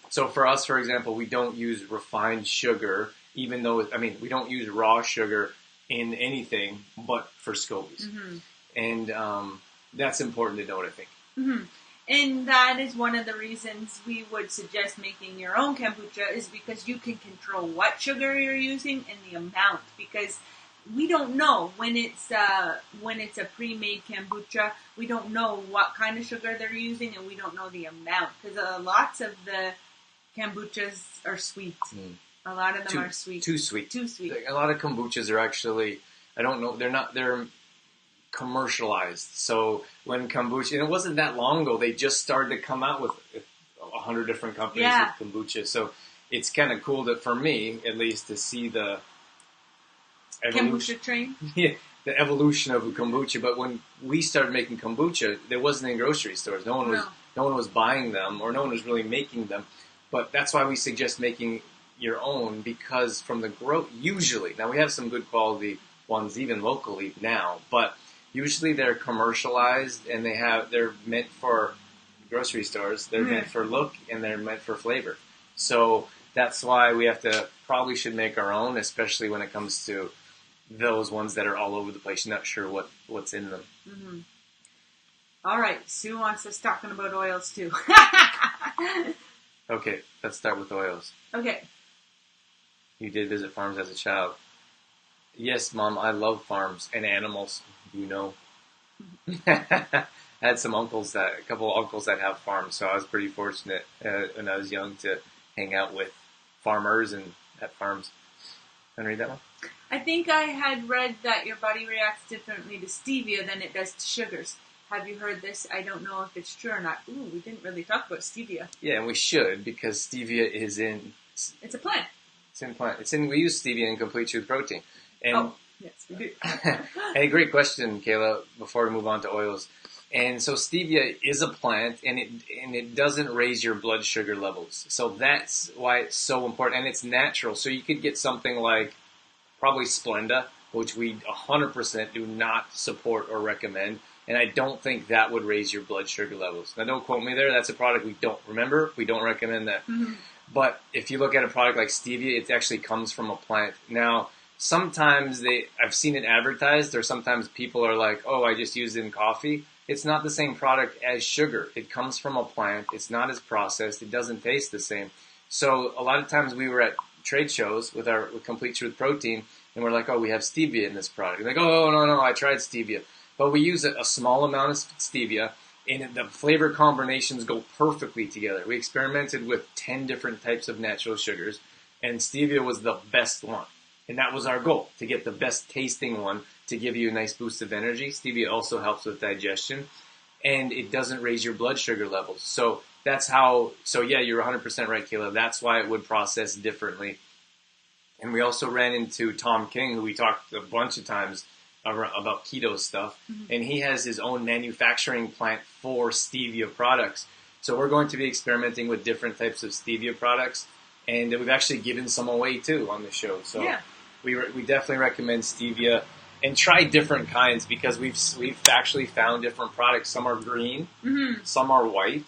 so for us, for example, we don't use refined sugar, even though, we don't use raw sugar in anything but for SCOBYs. Mm-hmm. And that's important to note, I think. Mm-hmm. And that is one of the reasons we would suggest making your own kombucha, is because you can control what sugar you're using and the amount. Because we don't know when it's a pre-made kombucha. We don't know what kind of sugar they're using, and we don't know the amount. Because lots of the kombuchas are sweet. Mm. A lot of them are sweet. Too sweet. Too sweet. A lot of kombuchas are actually, I don't know, they're commercialized. So when kombucha, and it wasn't that long ago, they just started to come out with 100 different companies with kombucha. So it's kind of cool for me, at least, to see the kombucha train? Yeah, the evolution of kombucha. But when we started making kombucha, there wasn't in grocery stores. No one was buying them, or no one was really making them. But that's why we suggest making your own, because from the usually, now we have some good quality ones even locally now, but usually they're commercialized, and they're meant for grocery stores. They're meant for look, and they're meant for flavor. So that's why we probably should make our own, especially when it comes to those ones that are all over the place. You're not sure what's in them. Mm-hmm. All right, Sue wants us talking about oils too. Okay, let's start with oils. Okay. You did visit farms as a child. Yes, Mom, I love farms and animals, you know. had a couple of uncles that have farms, so I was pretty fortunate when I was young to hang out with farmers and at farms. Want to read that one? I think I had read that your body reacts differently to stevia than it does to sugars. Have you heard this? I don't know if it's true or not. Ooh, we didn't really talk about stevia. Yeah, and we should, because stevia is in... It's a plant. It's in plant. We use stevia in Complete Truth Protein. And, yes, we do. Hey, great question, Kayla, before we move on to oils. And so stevia is a plant, and it doesn't raise your blood sugar levels. So that's why it's so important, and it's natural. So you could get something like probably Splenda, which we 100% do not support or recommend, and I don't think that would raise your blood sugar levels. Now, don't quote me there. That's a product we don't recommend that. Mm-hmm. But if you look at a product like stevia, it actually comes from a plant. Now, sometimes I've seen it advertised, or sometimes people are like, oh, I just use it in coffee. It's not the same product as sugar. It comes from a plant. It's not as processed. It doesn't taste the same. So a lot of times we were at trade shows with Complete Truth Protein, and we're like, oh, we have stevia in this product. And like, oh, no, I tried stevia. But we use a small amount of stevia, and the flavor combinations go perfectly together. We experimented with 10 different types of natural sugars, and stevia was the best one. And that was our goal, to get the best tasting one to give you a nice boost of energy. Stevia also helps with digestion, and it doesn't raise your blood sugar levels. So yeah, you're 100% right, Kayla. That's why it would process differently. And we also ran into Tom King, who we talked a bunch of times about keto stuff, and he has his own manufacturing plant for stevia products. So we're going to be experimenting with different types of stevia products, and we've actually given some away too on the show. So yeah. We definitely recommend stevia, and try different kinds, because we've actually found different products. Some are green, some are white,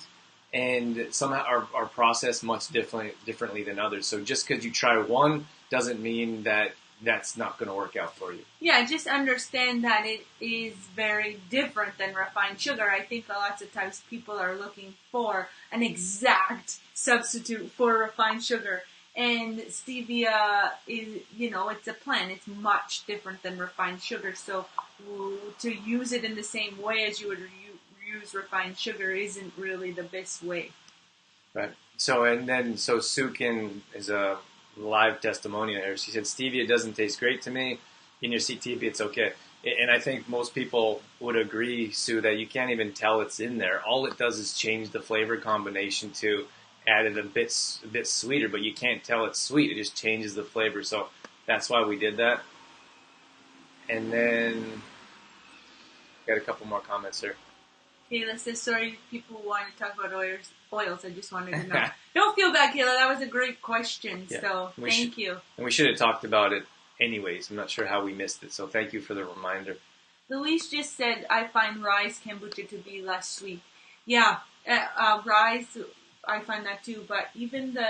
and some are processed much differently than others. So just because you try one doesn't mean that that's not going to work out for you. Yeah, just understand that it is very different than refined sugar. I think lots of times people are looking for an exact substitute for refined sugar. And stevia is, it's a plant. It's much different than refined sugar. So to use it in the same way as you would use refined sugar isn't really the best way. Right. So Sukin is a live testimonial here. She said, stevia doesn't taste great to me. In your CTP, it's okay. And I think most people would agree, Sue, that you can't even tell it's in there. All it does is change the flavor combination to add it a bit sweeter, but you can't tell it's sweet. It just changes the flavor. So that's why we did that. And then got a couple more comments here. Kayla says, sorry, people want to talk about oils. I just wanted to know. Don't feel bad, Kayla. That was a great question. Yeah. So thank you. And we should have talked about it anyways. I'm not sure how we missed it. So thank you for the reminder. Louise just said, I find rye kombucha to be less sweet. Yeah, rye, I find that too. But even the,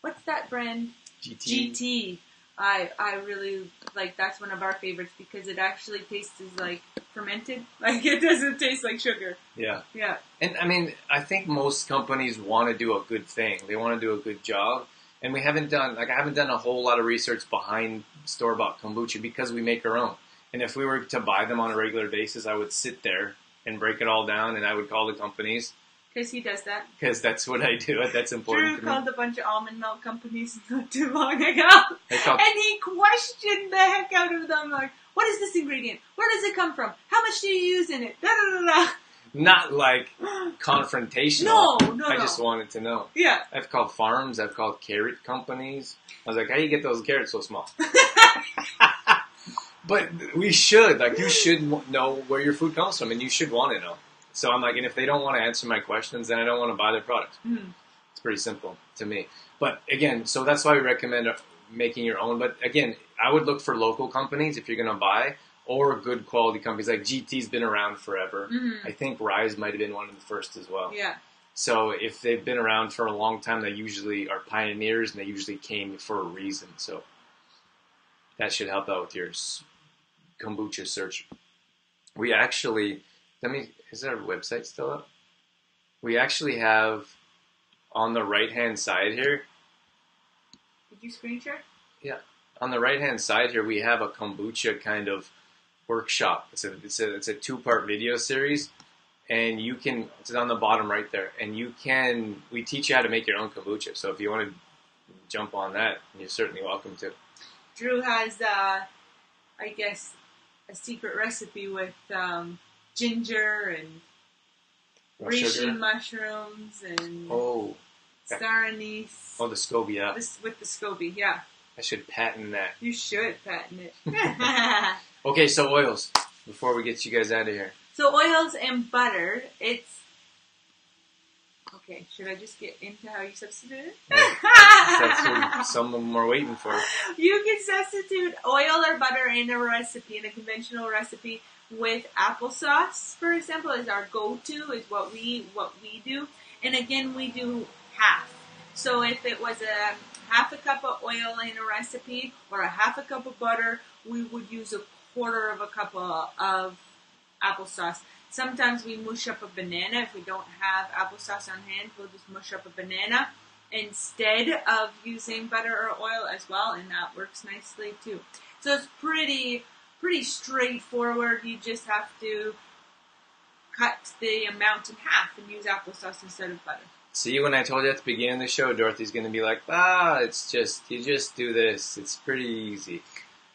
what's that brand? GT. I really like, that's one of our favorites because it actually tastes like fermented. Like, it doesn't taste like sugar. Yeah. Yeah. And I mean, I think most companies want to do a good thing. They want to do a good job. And I haven't done a whole lot of research behind store-bought kombucha because we make our own. And if we were to buy them on a regular basis, I would sit there and break it all down, and I would call the companies. Because he does that. Because that's what I do. That's important Drew to me. called a bunch of almond milk companies not too long ago. And he questioned the heck out of them. Like, what is this ingredient? Where does it come from? How much do you use in it? Da, da, da, da. Not like confrontational. No. I just wanted to know. Yeah. I've called farms. I've called carrot companies. I was like, how do you get those carrots so small? But we should. Like, you should know where your food comes from, and you should want to know. So I'm like, and if they don't want to answer my questions, then I don't want to buy their products. Mm-hmm. It's pretty simple to me. But again, so that's why we recommend making your own. But again, I would look for local companies if you're going to buy, or good quality companies. Like GT's been around forever. Mm-hmm. I think Rise might have been one of the first as well. Yeah. So if they've been around for a long time, they usually are pioneers, and they usually came for a reason. So that should help out with your kombucha search. We actually, is our website still up? We actually have on the right-hand side here. Did you screen share? Yeah. On the right-hand side here, we have a kombucha kind of workshop. It's a two-part video series, and you can. It's on the bottom right there, and you can. We teach you how to make your own kombucha. So if you want to jump on that, you're certainly welcome to. Drew has, I guess, a secret recipe with ginger and reishi Sugar. mushrooms and Oh, star anise. oh, the SCOBY, yeah. With the SCOBY, yeah. I should patent that. You should patent it. Okay, so oils. Before we get you guys out of here. So oils and butter, it's... Okay, should I just get into how you substitute it? That's what some of them are waiting for. You can substitute oil or butter in a recipe, in a conventional recipe, with applesauce, for example, is our go-to, is what we do. And again, we do half. So if it was a half a cup of oil in a recipe or a half a cup of butter, we would use a quarter of a cup of applesauce. Sometimes we mush up a banana. If we don't have applesauce on hand, we'll just mush up a banana instead of using butter or oil as well, and that works nicely too. So it's pretty straightforward. You just have to cut the amount in half and use applesauce instead of butter. See, when I told you at the beginning of the show, Dorothy's going to be like, it's just, you just do this. It's pretty easy.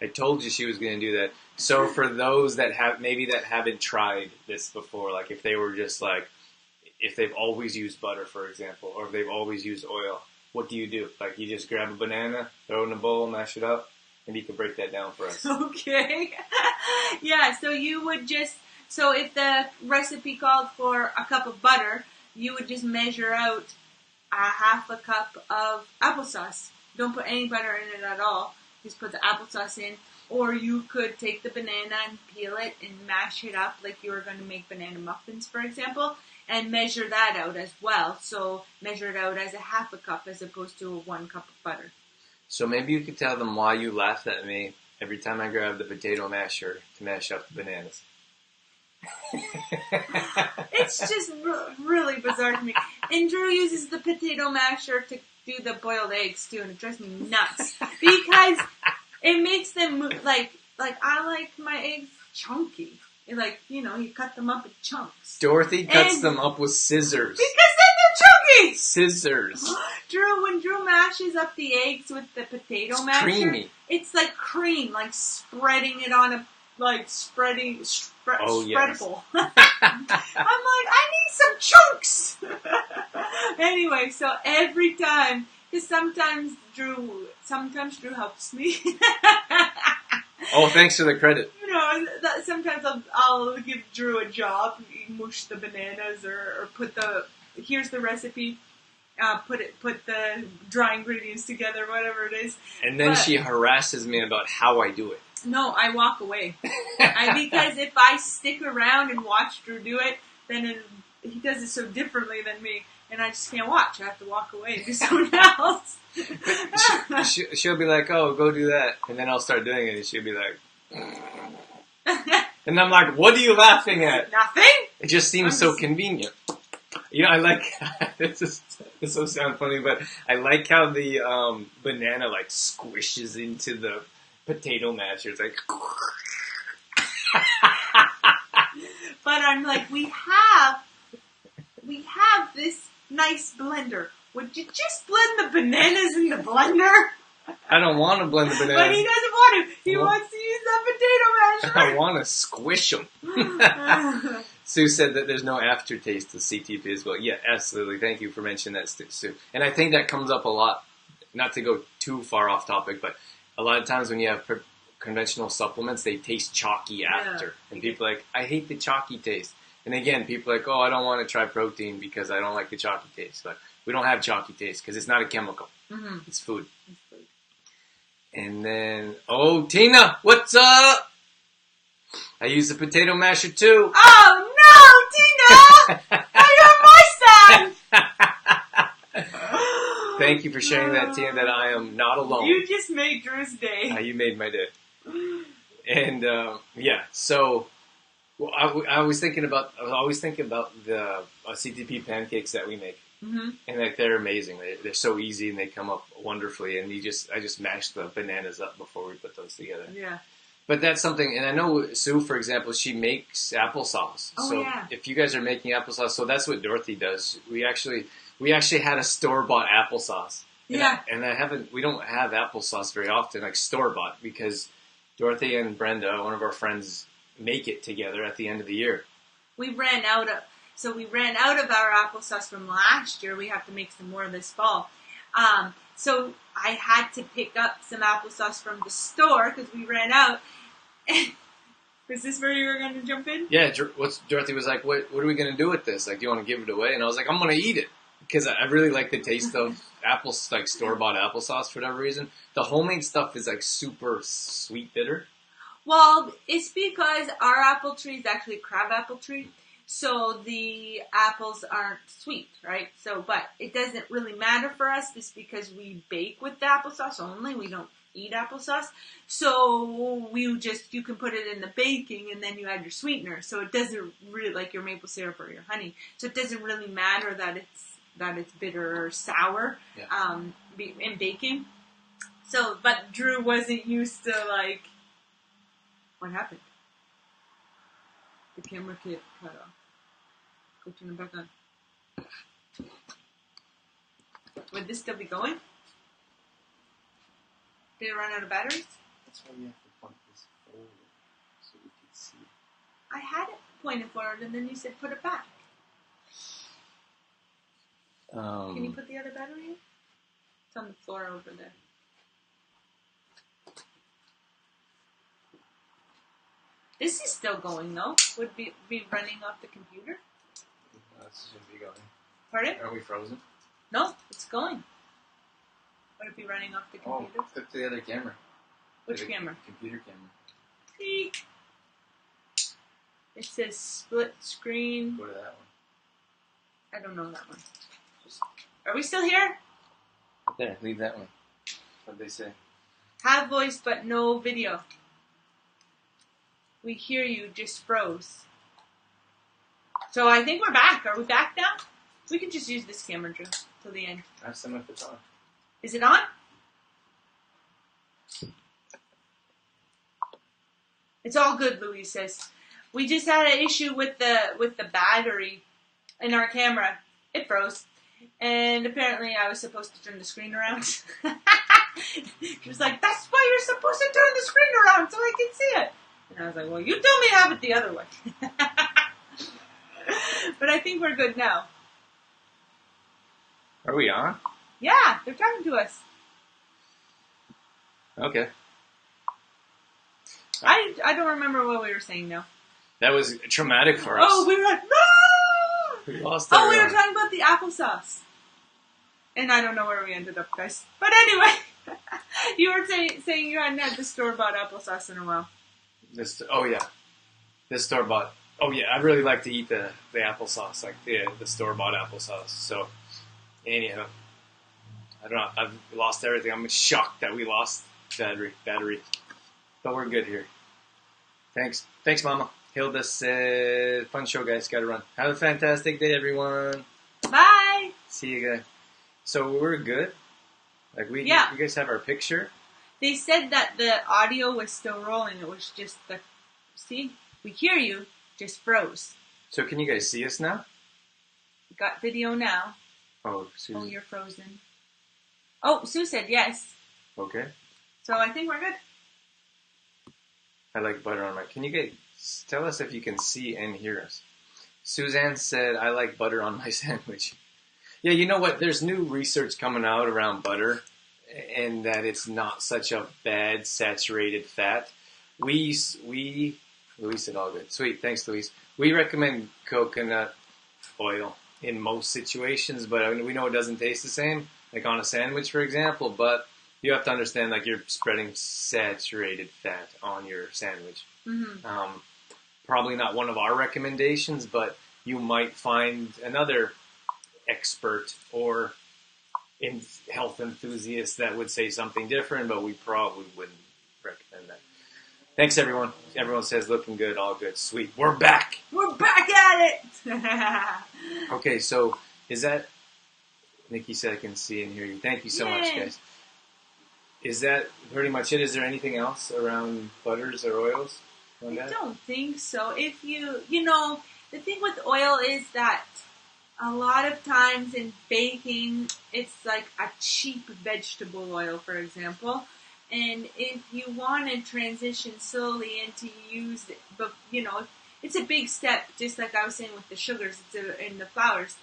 I told you she was going to do that. So for those that haven't tried this before, like if they were just like, if they've always used butter, for example, or if they've always used oil, what do you do? Like you just grab a banana, throw it in a bowl, mash it up, and you can break that down for us. Okay. Yeah, so you would just, so if the recipe called for a cup of butter, you would just measure out a half a cup of applesauce. Don't put any butter in it at all. Just put the applesauce in. Or you could take the banana and peel it and mash it up like you were going to make banana muffins, for example, and measure that out as well. So measure it out as a half a cup as opposed to a 1 cup of butter. So maybe you could tell them why you laughed at me every time I grabbed the potato masher to mash up the bananas. It's just really bizarre to me. And Drew uses the potato masher to do the boiled eggs too, and it drives me nuts because it makes them like I like my eggs chunky. Like, you cut them up in chunks. Dorothy cuts them up with scissors. Because then they're chunky! Scissors. When Drew mashes up the eggs with the potato masher, creamy. It's like cream, like spreading it on a, like spreadable. Yes. I'm like, I need some chunks! Anyway, so every time, because sometimes Drew helps me. Oh, thanks for the credit. Sometimes I'll give Drew a job, mush the bananas or here's the recipe, put the dry ingredients together, whatever it is. And then she harasses me about how I do it. No, I walk away. Because if I stick around and watch Drew do it, then he does it so differently than me, and I just can't watch. I have to walk away and do something else. She'll be like, oh, go do that. And then I'll start doing it, and she'll be like... And I'm like, what are you laughing at? Nothing. It just seems so convenient. I like... this will sound funny, but I like how the banana, like, squishes into the potato masher. It's like... But I'm like, we have this nice blender. Would you just blend the bananas in the blender? I don't want to blend the bananas. But he doesn't want to. He wants to use that potato masher. I want to squish them. Sue said that there's no aftertaste to CTP as well. Yeah, absolutely. Thank you for mentioning that, Sue. And I think that comes up a lot. Not to go too far off topic, but a lot of times when you have conventional supplements, they taste chalky after. Yeah. And people are like, I hate the chalky taste. And again, people are like, oh, I don't want to try protein because I don't like the chalky taste. But we don't have chalky taste because it's not a chemical. Mm-hmm. It's food. And then, Tina, what's up? I use the potato masher too. Oh no, Tina! Now you're my son! Thank you for sharing that, Tina, that I am not alone. You just made Drew's day. You made my day. And, so... Well, I was always thinking about the CTP pancakes that we make, mm-hmm. and like they're amazing. They're so easy and they come up wonderfully. And I just mash the bananas up before we put those together. Yeah. But that's something, and I know Sue, for example, she makes applesauce. Oh, so yeah. if you guys are making applesauce, so that's what Dorothy does. We actually had a store bought applesauce. Yeah. We don't have applesauce very often, like store bought, because Dorothy and Brenda, one of our friends, make it together at the end of the year. We ran out of our applesauce from last year. We have to make some more this fall. So I had to pick up some applesauce from the store because we ran out. Is this where you were going to jump in? Yeah, Dorothy was like, what are we going to do with this? Like, do you want to give it away? And I was like, I'm going to eat it. Because I really like the taste of like store-bought applesauce for whatever reason. The homemade stuff is like super sweet bitter. Well, it's because our apple tree is actually a crab apple tree. So the apples aren't sweet, right? So, but it doesn't really matter for us just because we bake with the applesauce only. We don't eat applesauce. So you can put it in the baking and then you add your sweetener. So it doesn't really, like your maple syrup or your honey. So it doesn't really matter that it's bitter or sour in baking. So, but Drew wasn't used to like, what happened? The camera cut off. Go turn it back on. Would this still be going? Did it run out of batteries? That's why we have to point this forward so we can see. I had it pointed forward and then you said put it back. Can you put the other battery in? It's on the floor over there. This is still going though. Would be running off the computer? No, this should be going. Pardon? Are we frozen? No, it's going. Would it be running off the computer? Oh, click the other camera. Which camera? Computer camera. See? It says split screen. Go to that one. I don't know that one. Are we still here? There, leave that one. What'd they say? Have voice but no video. We hear you, just froze. So I think we're back. Are we back now? We can just use this camera, Drew, till the end. Ask them if it's on. Is it on? It's all good, Louise says. We just had an issue with the battery in our camera. It froze. And apparently I was supposed to turn the screen around. She was like, that's why you're supposed to turn the screen around so I can see it. And I was like, well, you told me to have it the other way. But I think we're good now. Are we on? Yeah, they're talking to us. Okay. I don't remember what we were saying now. That was traumatic for us. Oh, we were like, no! We lost Oh, we were everyone. talking about the applesauce. And I don't know where we ended up, guys. But anyway, you were saying you hadn't had the store-bought applesauce in a while. This store bought. Oh yeah, I really like to eat the applesauce, like the store bought applesauce. So anyhow, I don't know. I've lost everything. I'm shocked that we lost battery, but we're good here. Thanks, Mama. Hilda said, "Fun show, guys. Got to run. Have a fantastic day, everyone. Bye. See you guys." So we're good. Like you guys have our picture. They said that the audio was still rolling. It was just see, we hear you, just froze. So can you guys see us now? Got video now. Oh, Susan. Oh, you're frozen. Oh, Sue said yes. Okay. So I think we're good. I like butter on my... Can you guys tell us if you can see and hear us? Suzanne said, I like butter on my sandwich. Yeah, you know what? There's new research coming out around butter and that it's not such a bad saturated fat. Louise said all good. Sweet, thanks, Louise. We recommend coconut oil in most situations, but we know it doesn't taste the same, like on a sandwich, for example, but you have to understand, like, you're spreading saturated fat on your sandwich. Mm-hmm. Probably not one of our recommendations, but you might find another expert or health enthusiast that would say something different, but we probably wouldn't recommend that. Thanks, everyone. Everyone says looking good, all good. Sweet. We're back. We're back at it. Okay, so is that... Nikki said I can see and hear you. Thank you so much, guys. is that pretty much it? Is there anything else around butters or oils? I don't think so. If the thing with oil is that a lot of times in baking, it's like a cheap vegetable oil, for example. And if you want to transition slowly into use it, but it's a big step, just like I was saying with the sugars and the flours.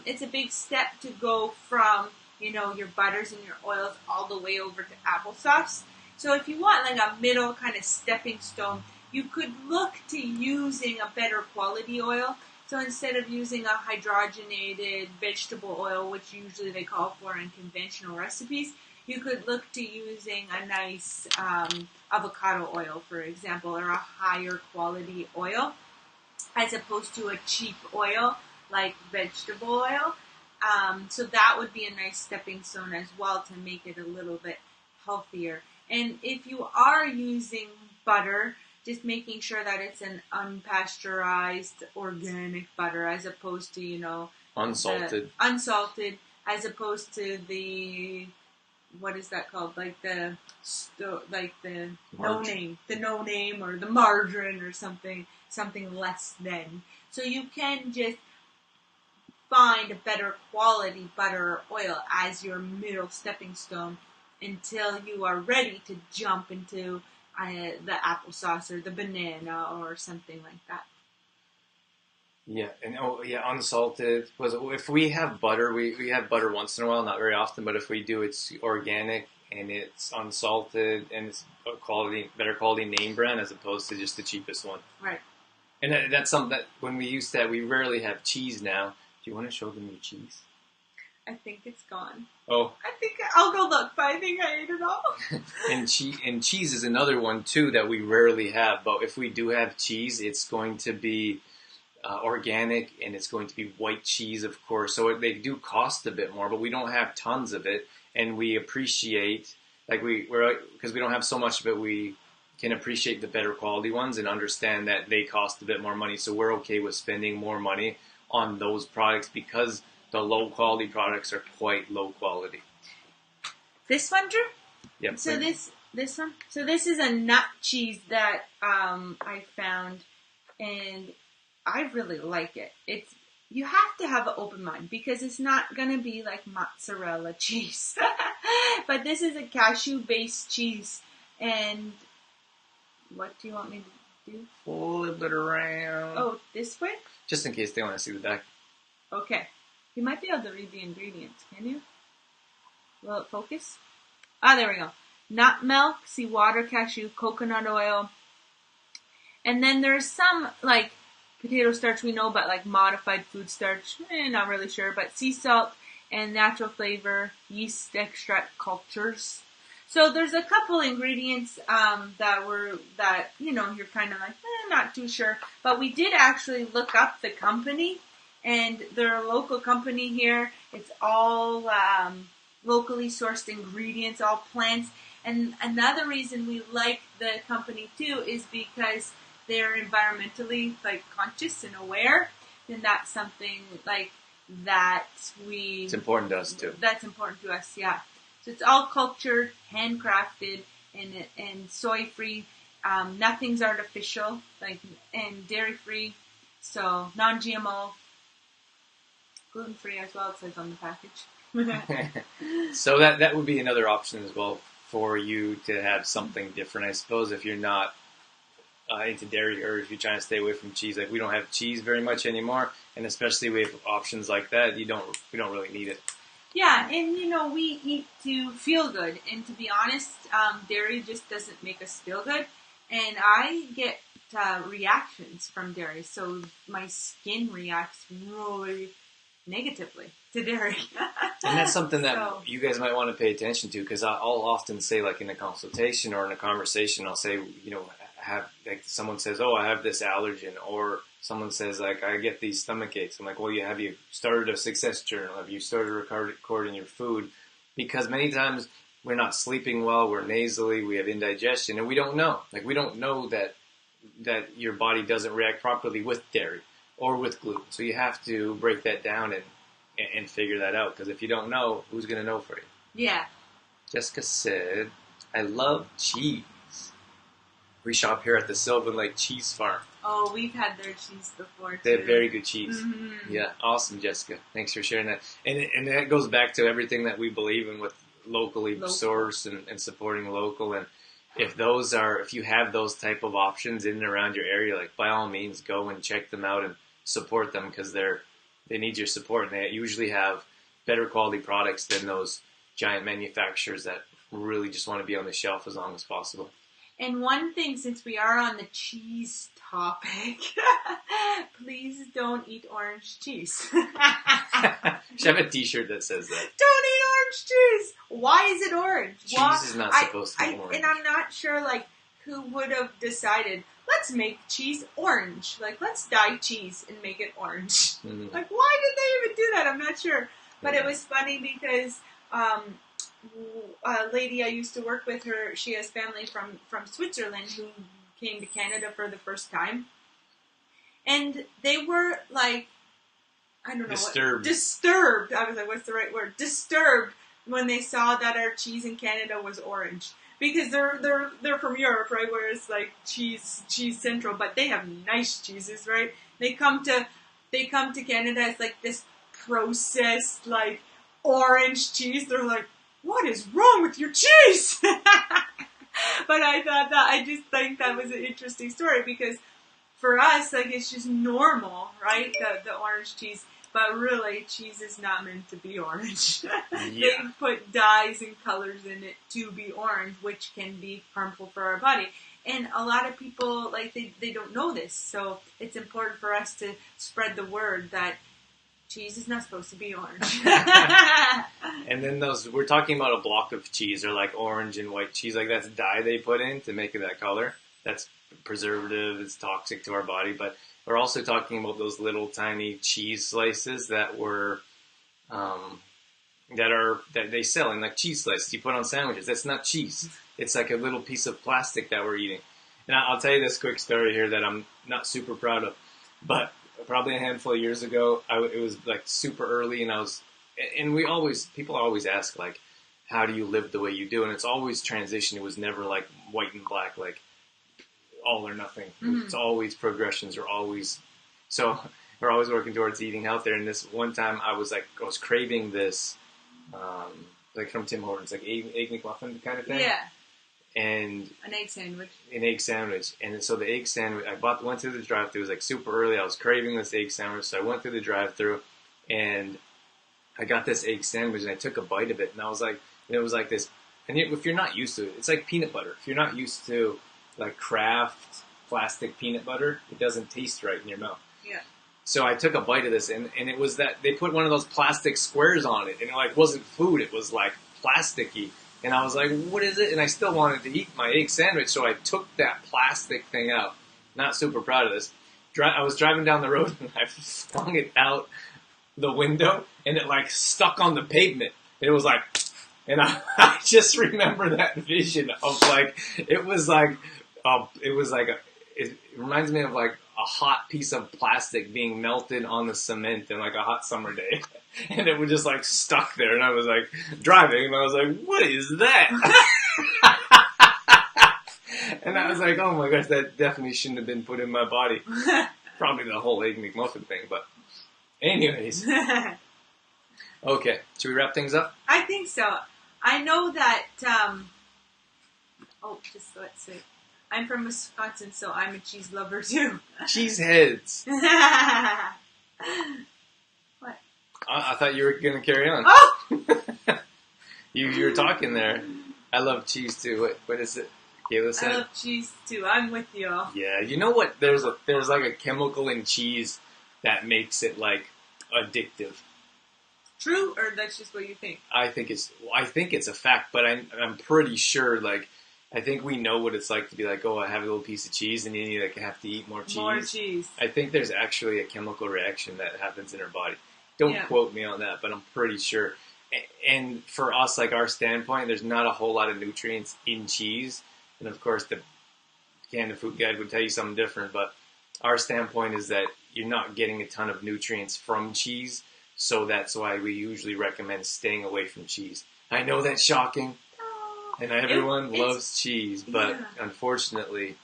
It's a big step to go from, your butters and your oils all the way over to applesauce. So if you want like a middle kind of stepping stone, you could look to using a better quality oil. So instead of using a hydrogenated vegetable oil, which usually they call for in conventional recipes, you could look to using a nice avocado oil, for example, or a higher quality oil, as opposed to a cheap oil like vegetable oil. So that would be a nice stepping stone as well to make it a little bit healthier. And if you are using butter, just making sure that it's an unpasteurized organic butter as opposed to, unsalted. Unsalted, as opposed to the, what is that called? Like the no name or the margarine or something less than. So you can just find a better quality butter or oil as your middle stepping stone until you are ready to jump into the applesauce or the banana or something like that. Yeah, and unsalted. If we have butter, we have butter once in a while, not very often, but if we do, it's organic and it's unsalted and it's better quality name brand as opposed to just the cheapest one. Right. And that's something that when we used that, we rarely have cheese now. Do you want to show them your cheese? I think it's gone. Oh. I think I'll go look, but I think I ate it all. And cheese is another one, too, that we rarely have. But if we do have cheese, it's going to be organic, and it's going to be white cheese, of course. So they do cost a bit more, but we don't have tons of it. And we appreciate, because we don't have so much of it, we can appreciate the better quality ones and understand that they cost a bit more money. So we're okay with spending more money on those products because the low quality products are quite low quality. This one, Drew? Yep. So this one? So this is a nut cheese that I found, and I really like it. You have to have an open mind because it's not going to be like mozzarella cheese. But this is a cashew-based cheese. And what do you want me to do? Flip it around. Oh, this way? Just in case they want to see the back. Okay. You might be able to read the ingredients, can you? Will it focus? There we go. Nut milk, seawater, cashew, coconut oil. And then there's some, like, potato starch we know, but like modified food starch, not really sure. But sea salt and natural flavor, yeast extract cultures. So there's a couple ingredients that you're kind of like not too sure. But we did actually look up the company, and they're a local company here. It's all locally sourced ingredients, all plants. And another reason we like the company too is because they're environmentally conscious and aware, and that's something it's important to us too. That's important to us, yeah. So it's all cultured, handcrafted, and soy free. Nothing's artificial, and dairy free. So non-GMO, gluten free as well. It says on the package. So that would be another option as well for you to have something different, I suppose, if you're not into dairy, or if you're trying to stay away from cheese. Like, we don't have cheese very much anymore, and especially with options like that, we don't really need it. Yeah, and we eat to feel good, and to be honest, dairy just doesn't make us feel good, and I get reactions from dairy, so my skin reacts really negatively to dairy. And that's something that you guys might want to pay attention to, because I'll often say, like in a consultation or in a conversation, I'll say, someone says, oh, I have this allergen, or someone says, I get these stomach aches. I'm like, well, have you started a success journal? Have you started recording your food? Because many times we're not sleeping well, we're nasally, we have indigestion, and we don't know. We don't know that your body doesn't react properly with dairy or with gluten. So you have to break that down and figure that out, because if you don't know, who's going to know for you? Yeah. Jessica said, I love cheese. We shop here at the Sylvan Lake Cheese Farm. Oh, we've had their cheese before, too. They have very good cheese. Mm-hmm. Yeah, awesome, Jessica. Thanks for sharing that. And that goes back to everything that we believe in with locally sourced and supporting local. And if you have those type of options in and around your area, like by all means, go and check them out and support them because they need your support. And they usually have better quality products than those giant manufacturers that really just want to be on the shelf as long as possible. And one thing, since we are on the cheese topic, please don't eat orange cheese. Should have a t-shirt that says that. Don't eat orange cheese! Why is it orange? Cheese is not supposed to be orange. And I'm not sure, who would have decided, let's make cheese orange. Let's dye cheese and make it orange. Mm-hmm. Why did they even do that? I'm not sure. But it was funny because a lady I used to work with, she has family from Switzerland who came to Canada for the first time. And they were I don't know disturbed. I was like, what's the right word? Disturbed when they saw that our cheese in Canada was orange. Because they're from Europe, right? Where it's cheese central, but they have nice cheeses, right? They come to Canada as this processed orange cheese. They're like, what is wrong with your cheese? But I just think that was an interesting story because for us, it's just normal, right? The orange cheese. But really, cheese is not meant to be orange. Yeah. They put dyes and colors in it to be orange, which can be harmful for our body. And a lot of people, they don't know this. So it's important for us to spread the word that cheese is not supposed to be orange. And then we're talking about a block of cheese or orange and white cheese. That's dye they put in to make it that color. That's preservative. It's toxic to our body. But we're also talking about those little tiny cheese slices that they sell in cheese slices you put on sandwiches. That's not cheese. It's a little piece of plastic that we're eating. And I'll tell you this quick story here that I'm not super proud of, but probably a handful of years ago, it was super early, and people always ask how do you live the way you do, and it's always transition. It was never white and black, all or nothing. Mm-hmm. It's always progressions, so we're always working towards eating healthier. And this one time, I was craving this, from Tim Hortons, egg McMuffin kind of thing. Yeah. And an egg sandwich. And so the egg sandwich, went through the drive-thru. It was super early. I was craving this egg sandwich, so I went through the drive-thru, and I got this egg sandwich, and I took a bite of it, and I was it was this. And if you're not used to it, it's like peanut butter. If you're not used to Kraft plastic peanut butter, it doesn't taste right in your mouth. Yeah. So I took a bite of this, and it was that they put one of those plastic squares on it, and it wasn't food. It was plasticky. And I was like, what is it? And I still wanted to eat my egg sandwich, so I took that plastic thing out. Not super proud of this. I was driving down the road, and I flung it out the window, and it stuck on the pavement. It was and I just remember that vision of it reminds me of a hot piece of plastic being melted on the cement in a hot summer day. And it was just stuck there, and I was driving, and I was what is that? And I was oh my gosh, that definitely shouldn't have been put in my body. Probably the whole Egg McMuffin thing, but anyways. Okay, should we wrap things up? I think so. I know that, let's see. I'm from Wisconsin, so I'm a cheese lover too. Cheeseheads. What? I thought you were going to carry on. Oh! You were talking there. I love cheese too. What is it? Kayla said? I love cheese too. I'm with you all. Yeah, you know what? There's a chemical in cheese that makes it addictive. True, or that's just what you think? I think it's a fact, but I'm pretty sure I think we know what it's like to be I have a little piece of cheese, and then you have to eat more cheese. More cheese. I think there's actually a chemical reaction that happens in our body. Don't quote me on that, but I'm pretty sure. And for us, our standpoint, there's not a whole lot of nutrients in cheese. And of course, the Canada Food Guide would tell you something different, but our standpoint is that you're not getting a ton of nutrients from cheese, so that's why we usually recommend staying away from cheese. I know that's shocking. And everyone loves cheese, but yeah. unfortunately,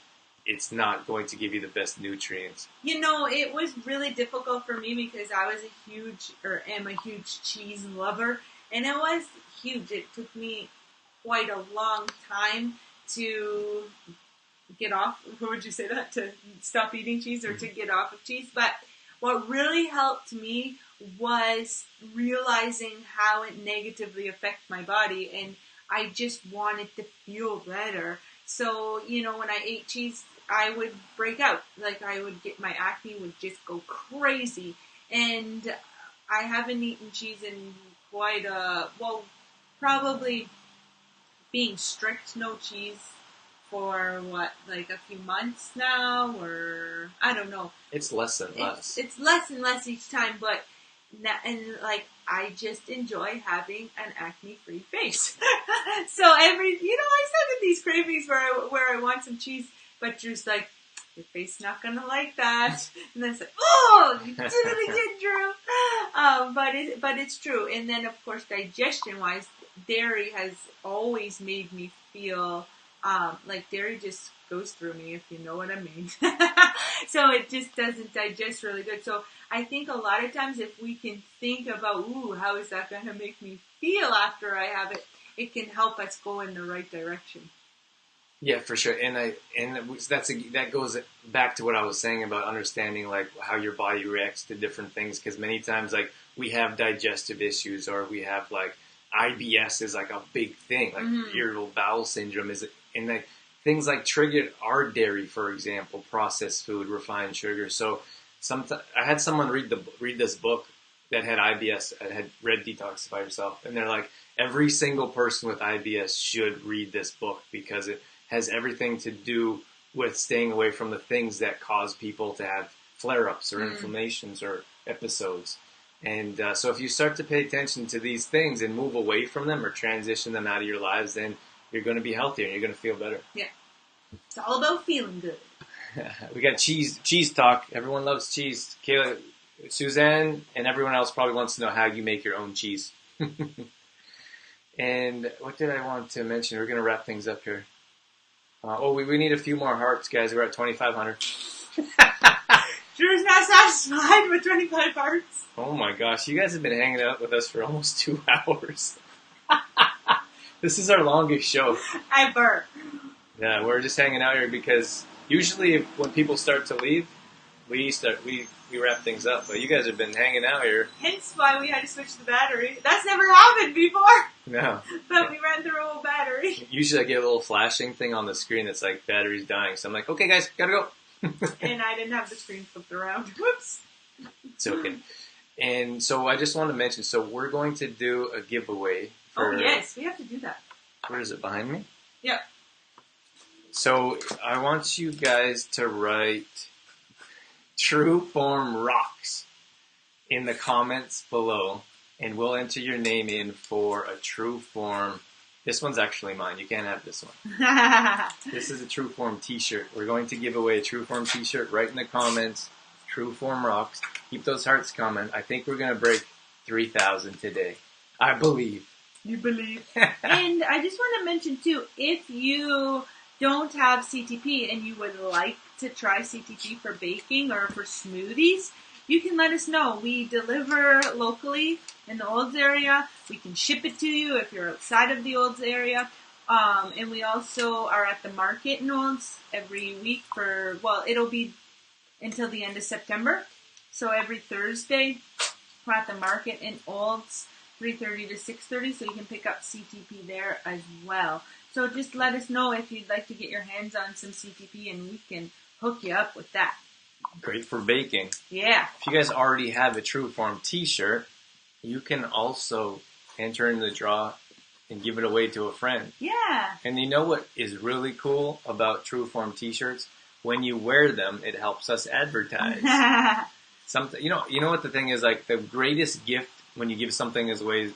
it's not going to give you the best nutrients. It was really difficult for me because I was am a huge cheese lover, and it was huge. It took me quite a long time to get off. What would you say that? To stop eating cheese or to get off of cheese? But what really helped me was realizing how it negatively affects my body, and I just wanted to feel better. So, when I ate cheese, I would break out. Like, my acne would just go crazy. And I haven't eaten cheese in probably being strict no cheese for like a few months now, or I don't know. It's less and less. It's less and less each time, but I just enjoy having an acne-free face. So I still get these cravings where I want some cheese, but Drew's like, your face not gonna like that, and then it's like, oh, you did it again, Drew. But it's true. And then of course, digestion-wise, dairy has always made me feel like dairy just goes through me, if you know what I mean. So it just doesn't digest really good. So I think a lot of times if we can think about, how is that going to make me feel after I have it, it can help us go in the right direction. Yeah, for sure. That goes back to what I was saying about understanding like how your body reacts to different things. Because many times like we have digestive issues, or we have like IBS is like a big thing, like irritable bowel syndrome is, and like things like triggered our dairy, for example, processed food, refined sugar. So I had someone read this book that had IBS, had read Detoxify Yourself, and they're like, every single person with IBS should read this book because it has everything to do with staying away from the things that cause people to have flare-ups or inflammations or episodes. And so if you start to pay attention to these things and move away from them or transition them out of your lives, then you're going to be healthier and you're going to feel better. Yeah. It's all about feeling good. We got cheese talk. Everyone loves cheese. Kayla, Suzanne, and everyone else probably wants to know how you make your own cheese. And what did I want to mention? We're going to wrap things up here. We need a few more hearts, guys. We're at 2,500. Drew's not satisfied with 25 hearts. Oh my gosh, you guys have been hanging out with us for almost 2 hours. This is our longest show. Ever. Yeah, we're just hanging out here because usually when people start to leave, we wrap things up. But you guys have been hanging out here. Hence why we had to switch the battery. That's never happened before. No. But we ran through a whole battery. Usually I get a little flashing thing on the screen that's like battery's dying. So I'm like, okay guys, gotta go. And I didn't have the screen flipped around. Whoops. It's okay. And so I just want to mention, so we're going to do a giveaway. Oh yes, we have to do that. Where is it, behind me? Yep. So I want you guys to write True Form Rocks in the comments below, and we'll enter your name in for a True Form. This one's actually mine. You can't have this one. This is a True Form t-shirt. We're going to give away a True Form t-shirt. Write in the comments, True Form Rocks. Keep those hearts coming. I think we're going to break 3,000 today. I believe. You believe. And I just want to mention, too, if you don't have CTP and you would like to try CTP for baking or for smoothies, you can let us know. We deliver locally in the Olds area. We can ship it to you if you're outside of the Olds area. And we also are at the market in Olds every week it'll be until the end of September. So every Thursday, we're at the market in Olds, 3:30 to 6:30, so you can pick up CTP there as well. So just let us know if you'd like to get your hands on some CTP, and we can hook you up with that. Great for baking. Yeah. If you guys already have a True Form t-shirt, you can also enter in the draw and give it away to a friend. Yeah. And you know what is really cool about True Form t-shirts? When you wear them, it helps us advertise. You know what the thing is, like the greatest gift when you give something away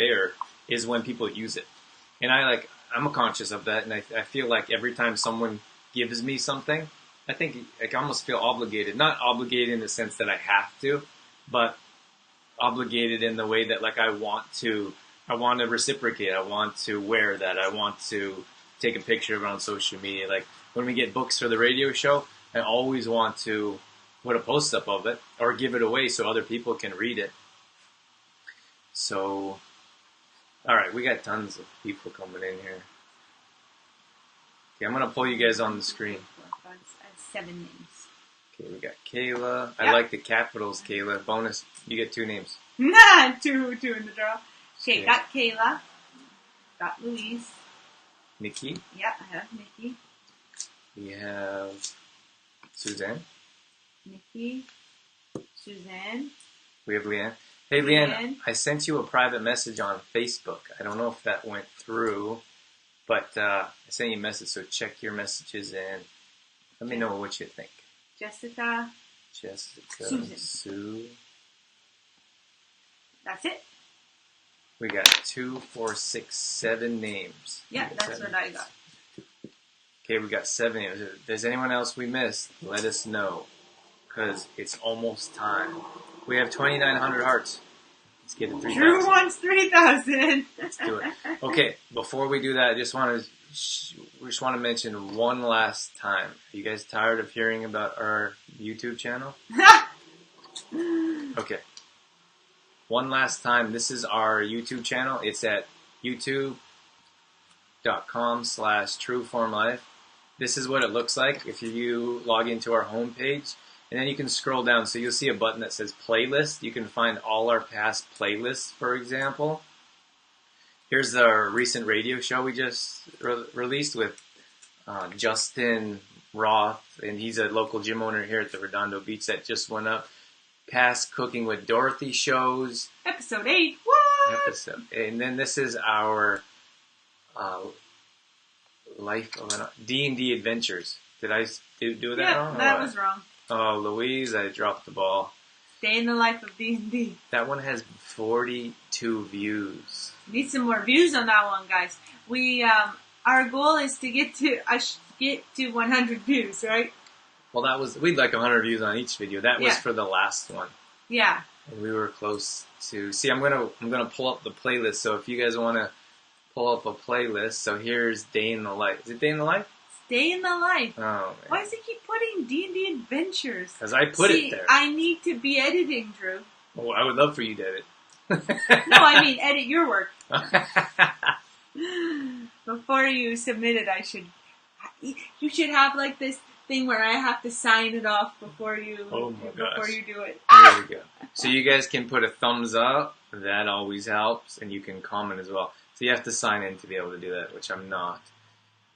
or is when people use it. And I'm conscious of that, and I feel like every time someone gives me something, I think I almost feel obligated. Not obligated in the sense that I have to, but obligated in the way that like I want to want to reciprocate. I want to wear that. I want to take a picture of it on social media. Like when we get books for the radio show, I always want to put a post up of it or give it away so other people can read it. So, all right, we got tons of people coming in here. Okay, I'm going to pull you guys on the screen. I have 7 names. Okay, we got Kayla. Yep. I like the capitals, Kayla. Bonus, you get 2 names. Nah, two in the draw. Okay, Okay. got Kayla. Got Louise. Nikki. Yeah, I have Nikki. We have Suzanne. Nikki. Suzanne. We have Leanne. Hey, Leanne, Leanne. I sent you a private message on Facebook. I don't know if that went through, but I sent you a message, so check your messages and let me know what you think. Jessica. Jessica, Susan. Sue. That's it. We got 2, 4, 6, 7 names. Yeah, We got that's 7. what I got. Okay, we got 7 names. If there's anyone else we missed, let us know, because it's almost time. We have 2,900 hearts. Let's get it 3,000. Drew wants 3,000. Let's do it. Okay, before we do that, I just want to mention one last time. Are you guys tired of hearing about our YouTube channel? Okay. One last time. This is our YouTube channel. It's at youtube.com/trueformlife. This is what it looks like if you log into our homepage. And then you can scroll down, so you'll see a button that says playlist. You can find all our past playlists, for example. Here's our recent radio show we just released with Justin Roth, and he's a local gym owner here at the Redondo Beach that just went up. Past Cooking with Dorothy shows. Episode 8. What? Episode. And then this is our Life of an D&D Adventures. Did I do that wrong? Yeah, that was wrong. Oh, Louise, I dropped the ball. Day in the life of D&D. That one has 42 views. Need some more views on that one, guys. We our goal is to get to 100 views, right? Well, we'd like 100 views on each video. That was Yeah. for the last one, Yeah. and we were close to. See, I'm gonna pull up the playlist. So if you guys want to pull up a playlist, so here's Day in the Life. Is it Day in the Life? Day in the life. Oh man, Why does he keep putting D&D Adventures? because I put See, it there. I need to be editing, Drew. Well, I would love for you to edit. No, I mean edit your work. Before you submit it, you should have like this thing where I have to sign it off before you Oh my before gosh. you do it. There we go. So you guys can put a thumbs up. That always helps, and you can comment as well. So you have to sign in to be able to do that, which I'm not.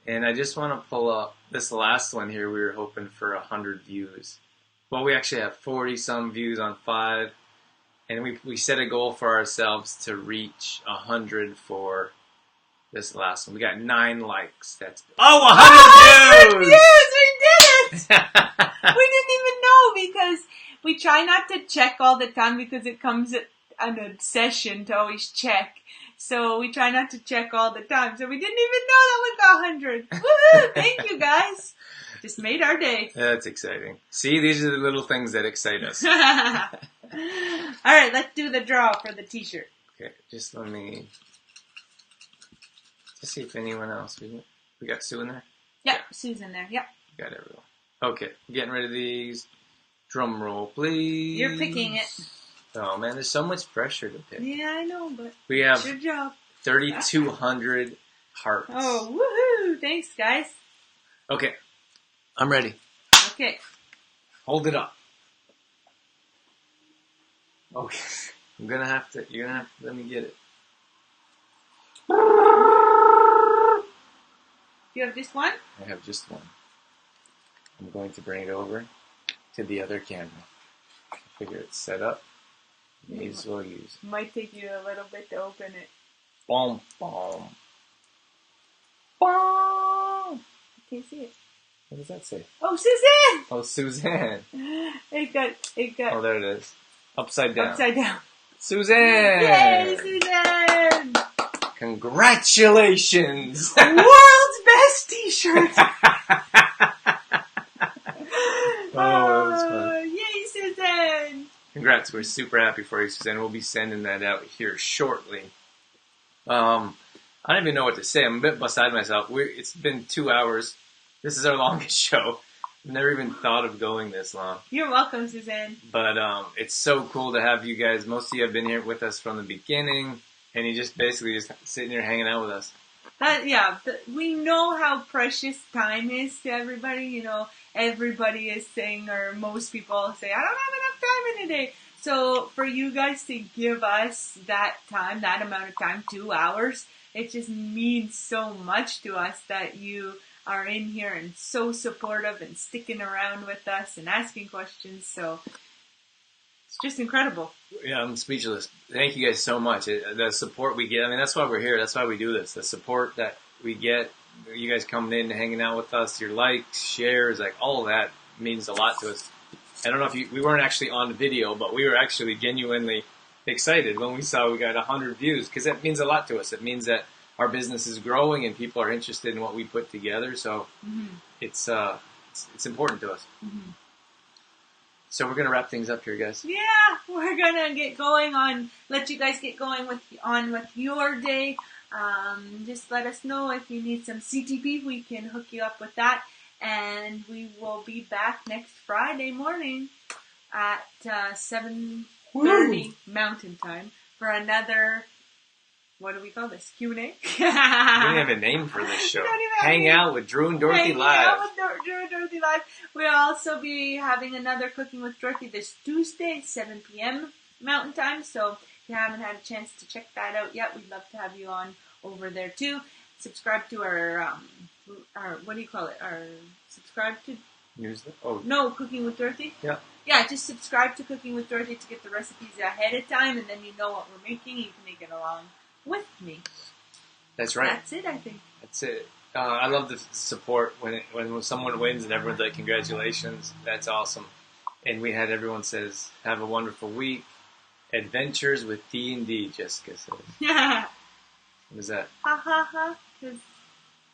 And I just want to pull up this last one here. We were hoping for 100 views. Well, we actually have 40 some views on 5, and we set a goal for ourselves to reach 100 for this last one. We got 9 likes. That's 100 views. We did it! We didn't even know because we try not to check all the time because it comes at an obsession to always check. So we try not to check all the time. So we didn't even know that we got 100. Woohoo! Thank you guys. Just made our day. That's exciting. See, these are the little things that excite us. All right, let's do the draw for the t-shirt. Okay, just let me see if anyone else. We got Sue in there? Yep, Susan there. Yep. We got everyone. Okay, getting rid of these. Drum roll, please. You're picking it. Oh man, there's so much pressure to pick. Yeah, I know, but We have it's your job. 3,200 hearts. Oh, woohoo! Thanks, guys. Okay, I'm ready. Okay. Hold it up. Okay, you're gonna have to let me get it. You have just one? I have just one. I'm going to bring it over to the other camera. I figure it's set up. May as well use it. Might take you a little bit to open it. Boom, boom. Boom! I can't see it. What does that say? Oh, Suzanne! Oh, Suzanne. It got Oh, there it is. Upside down. upside down. Suzanne! Yay, Suzanne! Congratulations! World's best t-shirt! Oh, that's fun. Yay, Suzanne! Congrats, we're super happy for you, Suzanne. We'll be sending that out here shortly. I don't even know what to say. I'm a bit beside myself. It's been 2 hours. This is our longest show. I've never even thought of going this long. You're welcome, Suzanne. But it's so cool to have you guys. Most of you have been here with us from the beginning, and you just basically just sitting here hanging out with us. We know how precious time is to everybody. You know, everybody is saying, or most people say, I don't have enough time in a day. So for you guys to give us that time, that amount of time, 2 hours, it just means so much to us that you are in here and so supportive and sticking around with us and asking questions. So it's just incredible. Yeah, I'm speechless. Thank you guys so much. The support we get, I mean, that's why we're here. That's why we do this. The support that we get, you guys coming in and hanging out with us, your likes, shares, like all of that means a lot to us. I don't know if we weren't actually on video, but we were actually genuinely excited when we saw we got 100 views, because that means a lot to us. It means that our business is growing and people are interested in what we put together. So it's important to us. Mm-hmm. So we're gonna wrap things up here, guys. Yeah, we're gonna get going on. Let you guys get going with your day. Just let us know if you need some CTP. We can hook you up with that. And we will be back next Friday morning at 7:30 Mountain Time for another, what do we call this, Q&A? We don't have a name for this show. Hang out with Drew and Dorothy Live. Hang out with Drew and Dorothy Live. We'll also be having another Cooking with Dorothy this Tuesday, 7 p.m. Mountain Time. So if you haven't had a chance to check that out yet, we'd love to have you on over there too. Subscribe to our what do you call it? Our subscribe to newsletter. Oh no, Cooking with Dorothy. Yeah. Yeah, just subscribe to Cooking with Dorothy to get the recipes ahead of time, and then you know what we're making. You can make it along with me. That's right. That's it, I think. That's it. I love the support when someone wins and everyone's like, "Congratulations!" That's awesome. And we had everyone says, "Have a wonderful week." Adventures with D&D, Jessica says. Yeah. What is that? Ha ha ha.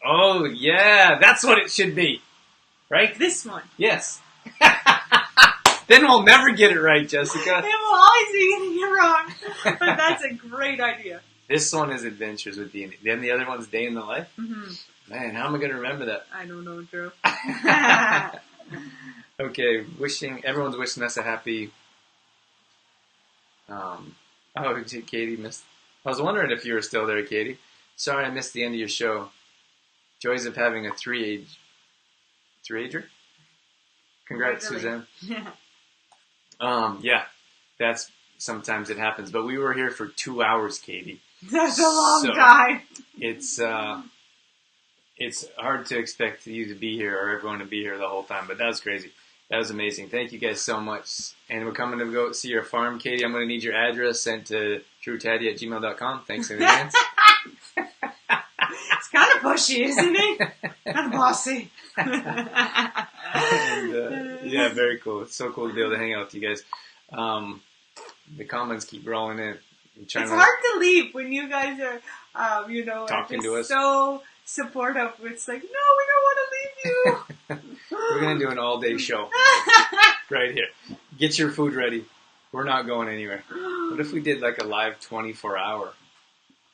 Oh, yeah, that's what it should be. Right? This one. Yes. Then we'll never get it right, Jessica. It will always be getting it wrong. But that's a great idea. This one is Adventures with D&D. Then the other one's Day in the Life? Mm-hmm. Man, how am I going to remember that? I don't know, Drew. Okay, everyone's wishing us a happy... Katie missed... I was wondering if you were still there, Katie. Sorry I missed the end of your show. Joys of having a three-ager? Congrats, really? Suzanne. Yeah, that's sometimes it happens. But we were here for 2 hours, Katie. That's a long time. It's hard to expect you to be here or everyone to be here the whole time, but that was crazy. That was amazing. Thank you guys so much. And we're coming to go see your farm, Katie. I'm going to need your address sent to drewtaddy@gmail.com. Thanks in advance. It's kind of pushy, isn't it? Kind of bossy. And, yeah, very cool. It's so cool to be able to hang out with you guys. The comments keep rolling in. It's hard to leave when you guys are, talking to us. So supportive. It's like, no, we don't want to leave you. We're going to do an all-day show right here. Get your food ready. We're not going anywhere. What if we did like a live 24-hour?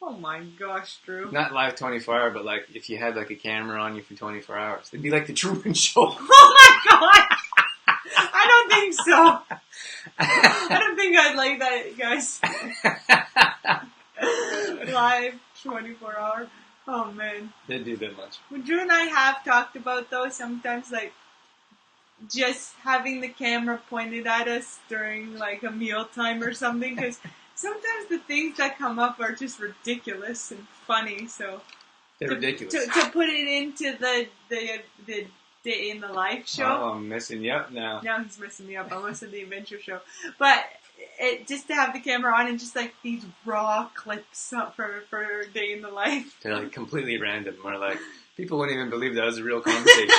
Oh my gosh, Drew. Not live 24-hour, but like if you had like a camera on you for 24 hours. It'd be like the Truman Show. Oh my god! I don't think so. I don't think I'd like that, guys. Live 24-hour. Oh man. They'd do that much. Well, Drew and I have talked about those sometimes, like just having the camera pointed at us during like a mealtime or something, because sometimes the things that come up are just ridiculous and funny. So they're ridiculous. To put it into the Day in the Life show. Oh, I'm messing you up now. Now he's messing me up. I almost said the adventure show, but just to have the camera on and just like these raw clips up for Day in the Life. They're like completely random. Or like people wouldn't even believe that was a real conversation.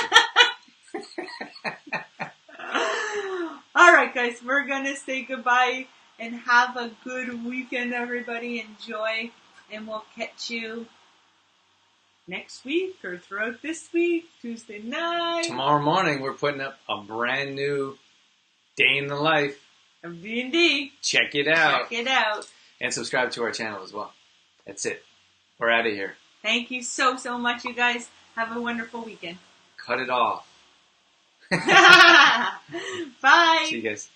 All right, guys, we're gonna say goodbye and have a good weekend, everybody. Enjoy, and we'll catch you next week or throughout this week, Tuesday night. Tomorrow morning, we're putting up a brand new Day in the Life of D&D. Check it out. Check it out. And subscribe to our channel as well. That's it. We're out of here. Thank you so much, you guys. Have a wonderful weekend. Cut it off. Bye. See you guys.